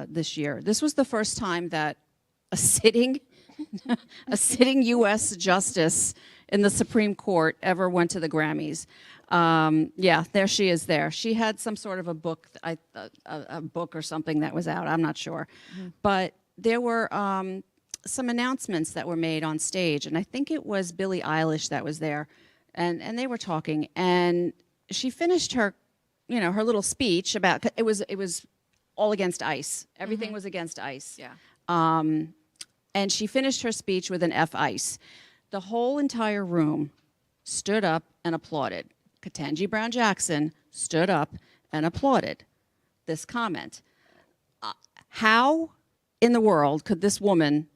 this year. This was the first time that a sitting U.S. justice in the Supreme Court ever went to the Grammys. There she is. There, she had some sort of a book, a book or something that was out. I'm not sure, but there were some announcements that were made on stage, and I think it was Billie Eilish that was there, and they were talking, and she finished her, her little speech about it was all against ICE. Everything was against ICE. Yeah. And she finished her speech with an F ICE. The whole entire room stood up and applauded. Ketanji Brown Jackson stood up and applauded this comment. How in the world could this woman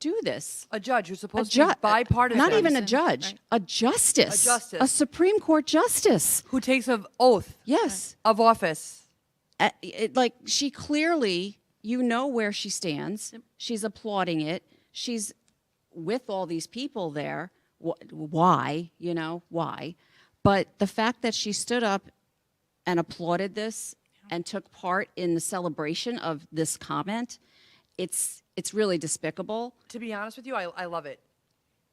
do this? A judge who's supposed to be bipartisan. Not even a judge, right. a justice. A justice. A Supreme Court justice. Who takes an oath Yes. of office. She clearly, where she stands. She's applauding it. She's with all these people there. Why? Why? But the fact that she stood up and applauded this and took part in the celebration of this comment, it's really despicable. To be honest with you, I love it.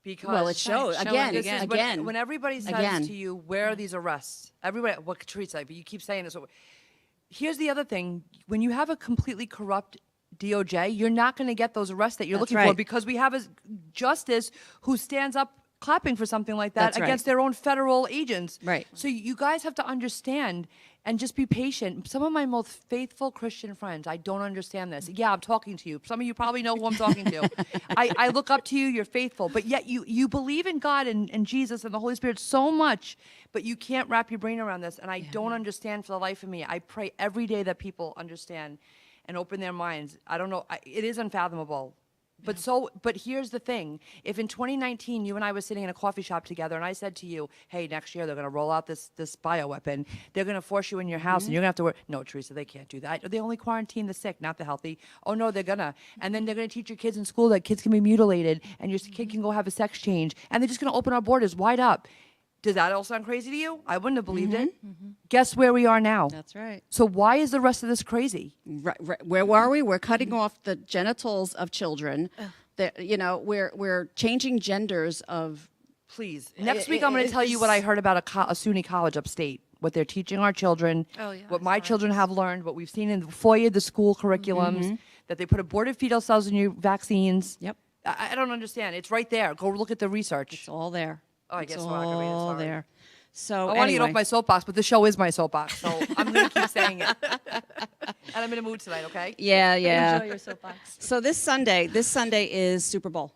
Because Well, it shows. Again. When everybody says Again. to you, where are these arrests? Everybody, what Teresa, but you keep saying this. Here's the other thing. When you have a completely corrupt DOJ, you're not going to get those arrests that you're That's looking for right. because we have a justice who stands up clapping for something like that That's right. against their own federal agents. Right. So you guys have to understand and just be patient. Some of my most faithful Christian friends, I don't understand this. Yeah, I'm talking to you. Some of you probably know who I'm talking to. I look up to you. You're faithful. But yet you believe in God and Jesus and the Holy Spirit so much, but you can't wrap your brain around this. And I don't understand for the life of me. I pray every day that people understand and open their minds. I don't know. It is unfathomable. But here's the thing. If in 2019 you and I were sitting in a coffee shop together and I said to you, hey, next year they're going to roll out this bioweapon. They're going to force you in your house and you're going to have to work. No, Teresa, they can't do that. They only quarantine the sick, not the healthy. Oh, no, they're going to. And then they're going to teach your kids in school that kids can be mutilated and your kid can go have a sex change. And they're just going to open our borders wide up. Does that all sound crazy to you? I wouldn't have believed it. Guess where we are now? That's right. So why is the rest of this crazy? Right. Where were we? We're cutting off the genitals of children. We're changing genders of. Please. Next week, I'm going to tell you what I heard about a SUNY college upstate, what they're teaching our children, what my children have learned, what we've seen in the foyer, the school curriculums, that they put aborted fetal cells in your vaccines. Yep. I don't understand. It's right there. Go look at the research. It's all there. Oh, I guess it's we're not going to read it. all Sorry. there. So I want to get off my soapbox, but the show is my soapbox, so I'm going to keep saying it. And I'm in a mood tonight, okay? Yeah. Enjoy your soapbox. So this Sunday is Super Bowl.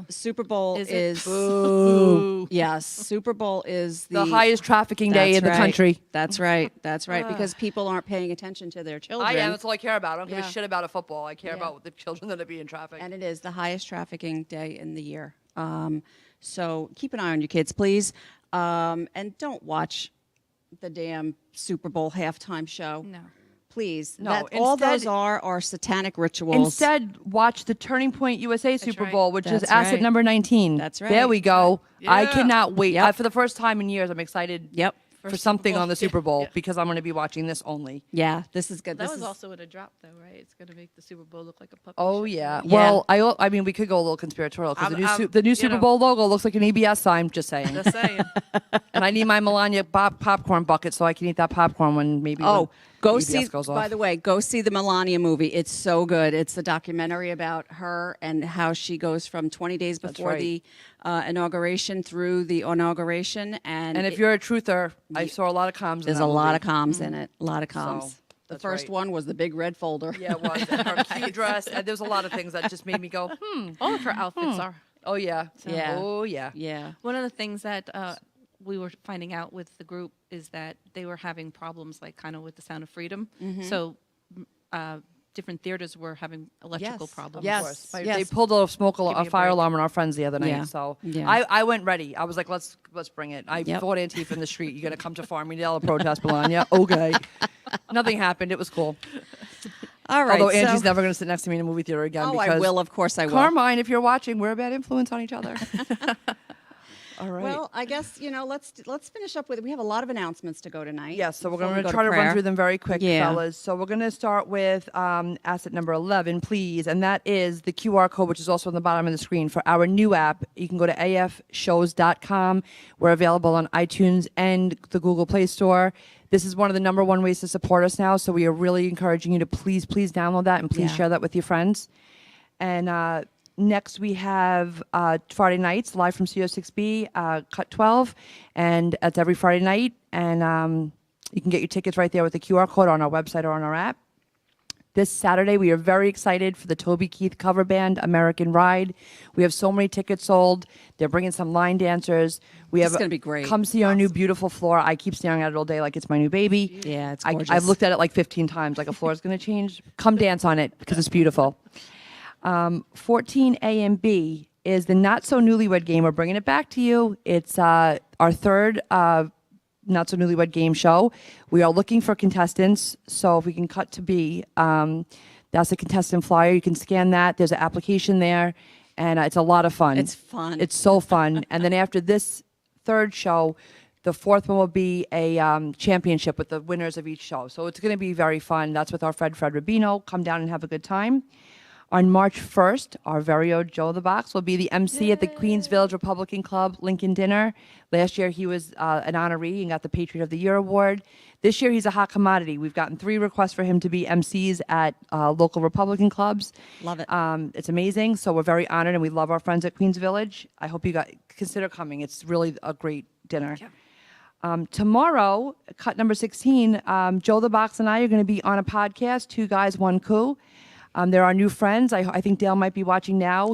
Super Bowl is Boo. yes. Super Bowl is The highest trafficking day in the country. That's right. That's right. Because people aren't paying attention to their children. I am. That's all I care about. I don't give a Yeah. shit about a football. I care about the children that are being trafficked. And it is the highest trafficking day in the year. So keep an eye on your kids, please. And don't watch the damn Super Bowl halftime show. No. Please. No, all instead- those are satanic rituals. Instead, watch the Turning Point USA Super right. Bowl, which is That's asset right. number 19. That's There right. we go. I Yeah. cannot wait. Yep. For the first time in years, I'm excited Yep. for something on the Super Bowl because I'm going to be watching this only. Yeah, this is good. That This was is, also in a drop, though, right? It's going to make the Super Bowl look like a puppet Oh, show. yeah. Yeah. Well, I mean, we could go a little conspiratorial because the new you Super know. Bowl logo looks like an EBS sign, just saying. Just saying. And I need my Melania popcorn bucket so I can eat that popcorn when maybe Oh, go when see. EBS goes off. By the way, go see the Melania movie. It's so good. It's a documentary about her and how she goes from 20 days before right. the inauguration through the inauguration. And if you're a truther, I saw a lot of comms. there's in a that lot movie. of comms in it. A lot of comms. So, the that's first right. one was the big red folder. Yeah, it was. And her cute dress. And there's a lot of things that just made me go, All of her outfits are. Oh, yeah. Yeah. Oh, yeah. Yeah. One of the things that we were finding out with the group is that they were having problems, like kind of with the Sound of Freedom. So different theaters were having electrical Yes. problems. Yes. They pulled a me a fire break. alarm on our friends the other night. Yeah. So Yeah. I went ready. I was like, let's bring it. I Yep. fought Antifa in the street. You're going to come to Farmingdale to protest, Melania? Okay. Nothing happened. It was cool. All right. Although Angie's so, never going to sit next to me in a movie theater again. Oh, because I will. Of course I will. Carmine, if you're watching, we're a bad influence on each other. All right. Well, I guess let's finish up with. We have a lot of announcements to go tonight. Yes, so we're before going we to go try to run prayer. through them very quick, Yeah. fellas. So we're going to start with asset number 11, please, and that is the QR code, which is also on the bottom of the screen for our new app. You can go to afshows.com. We're available on iTunes and the Google Play Store. This is one of the number one ways to support us now, so we are really encouraging you to please download that and please Yeah. share that with your friends. And next, we have Friday nights live from CO6B, Cut 12, and that's every Friday night. And you can get your tickets right there with the QR code on our website or on our app. This Saturday, we are very excited for the Toby Keith cover band, American Ride. We have so many tickets sold. They're bringing some line dancers. It's gonna be great. Come see our new beautiful floor. I keep staring at it all day like it's my new baby. Yeah, it's I've gorgeous. looked at it like 15 times, like a floor is going to change. Come dance on it because it's beautiful. 14 A and B is the Not So Newlywed game. We're bringing it back to you. It's our third Not So Newlywed game show. We are looking for contestants, so if we can cut to B, that's a contestant flyer. You can scan that. There's an application there, and it's a lot of fun. It's fun. It's so fun. And then after this third show, the fourth one will be a championship with the winners of each show. So it's going to be very fun. That's with our Fred Rubino. Come down and have a good time. On March 1st, our very own Joe the Box will be the MC at the Queens Village Republican Club Lincoln Dinner. Last year, he was an honoree and got the Patriot of the Year award. This year, he's a hot commodity. We've gotten 3 requests for him to be MCs at local Republican clubs. Love it. It's amazing. So we're very honored, and we love our friends at Queens Village. I hope you guys consider coming. It's really a great dinner. Tomorrow, cut number 16, Joe the Box and I are going to be on a podcast, Two Guys, One Coup. They're our new friends. I think Dale might be watching now.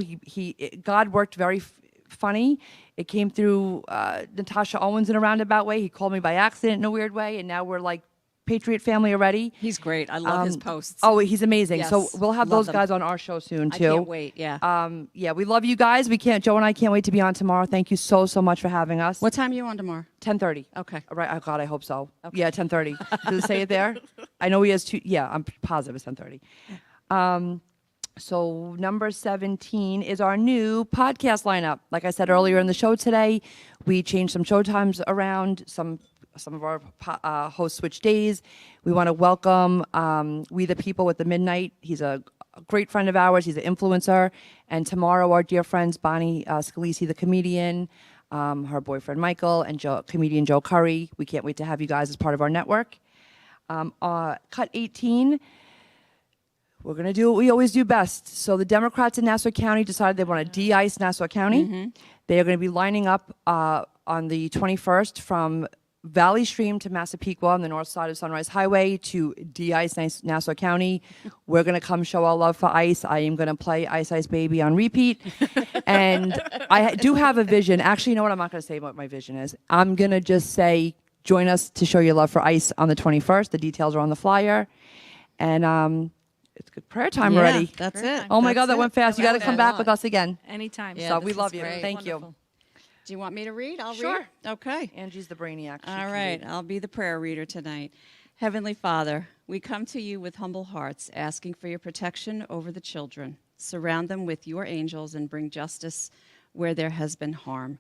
God worked very funny. It came through Natasha Owens in a roundabout way. He called me by accident in a weird way, and now we're like Patriot family already. He's great. I love his posts. Oh, he's amazing. Yes, So we'll have love those guys on our show soon too. I can't wait. Yeah. Yeah, we love you guys. Joe and I can't wait to be on tomorrow. Thank you so much for having us. What time are you on tomorrow? 10:30. Okay. All right. Oh God, I hope so. Okay. Yeah, 10:30. Does it say it there? I know he has 2. Yeah, I'm positive it's 10:30. So number 17 is our new podcast lineup. Like I said earlier in the show today, we changed some show times around. Some of our hosts switched days. We want to welcome We the People with the Midnight. He's a great friend of ours. He's an influencer. And tomorrow, our dear friends Bonnie Scalisi, the comedian, her boyfriend Michael, and comedian Joe Curry. We can't wait to have you guys as part of our network. Cut 18. We're going to do what we always do best. So the Democrats in Nassau County decided they want to de-ice Nassau County. They are going to be lining up on the 21st from Valley Stream to Massapequa on the north side of Sunrise Highway to de-ice Nassau County. We're going to come show our love for ice. I am going to play Ice Ice Baby on repeat. And I do have a vision. Actually, you know what? I'm not going to say what my vision is. I'm going to just say, join us to show your love for ice on the 21st. The details are on the flyer. And it's good prayer time already. That's it. Oh my That's God, that it. went fast. You got to come back with us again. Anytime. So we love you. Thank you. Do you want me to read? I'll Sure. read. Okay. Angie's the brainiac. She All can right. read. I'll be the prayer reader tonight. Heavenly Father, we come to you with humble hearts, asking for your protection over the children. Surround them with your angels and bring justice where there has been harm.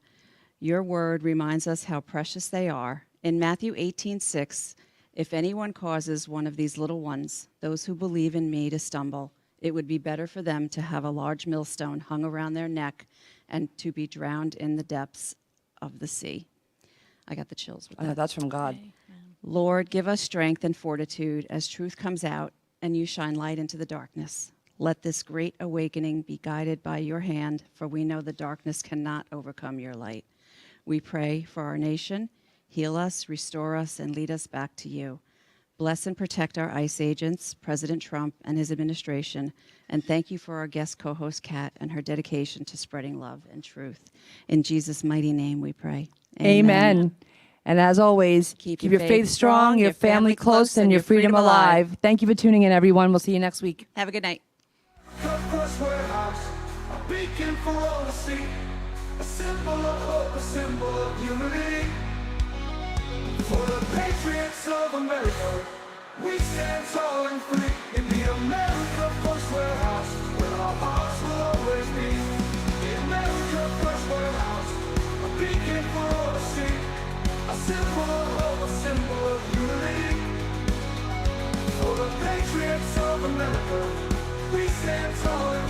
Your word reminds us how precious they are. In Matthew 18:6, if anyone causes one of these little ones, those who believe in me, to stumble, it would be better for them to have a large millstone hung around their neck and to be drowned in the depths of the sea. I got the chills with I know, that. that's from God. Lord, give us strength and fortitude as truth comes out and you shine light into the darkness. Let this great awakening be guided by your hand, for we know the darkness cannot overcome your light. We pray for our nation. Heal us, restore us, and lead us back to you. Bless and protect our ICE agents, President Trump and his administration, and thank you for our guest co-host, Kat, and her dedication to spreading love and truth. In Jesus' mighty name we pray. Amen. And as always, keep your faith strong, your family close, and your freedom alive. Thank you for tuning in, everyone. We'll see you next week. Have a good night. First warehouse, a beacon for all to see, a symbol of hope, a symbol of unity. For the Patriots of America, we stand tall and free in the America First Warehouse, where our hearts will always be. The America First Warehouse, a beacon for all to see, a symbol of hope, a symbol of unity. For the Patriots of America, we stand tall and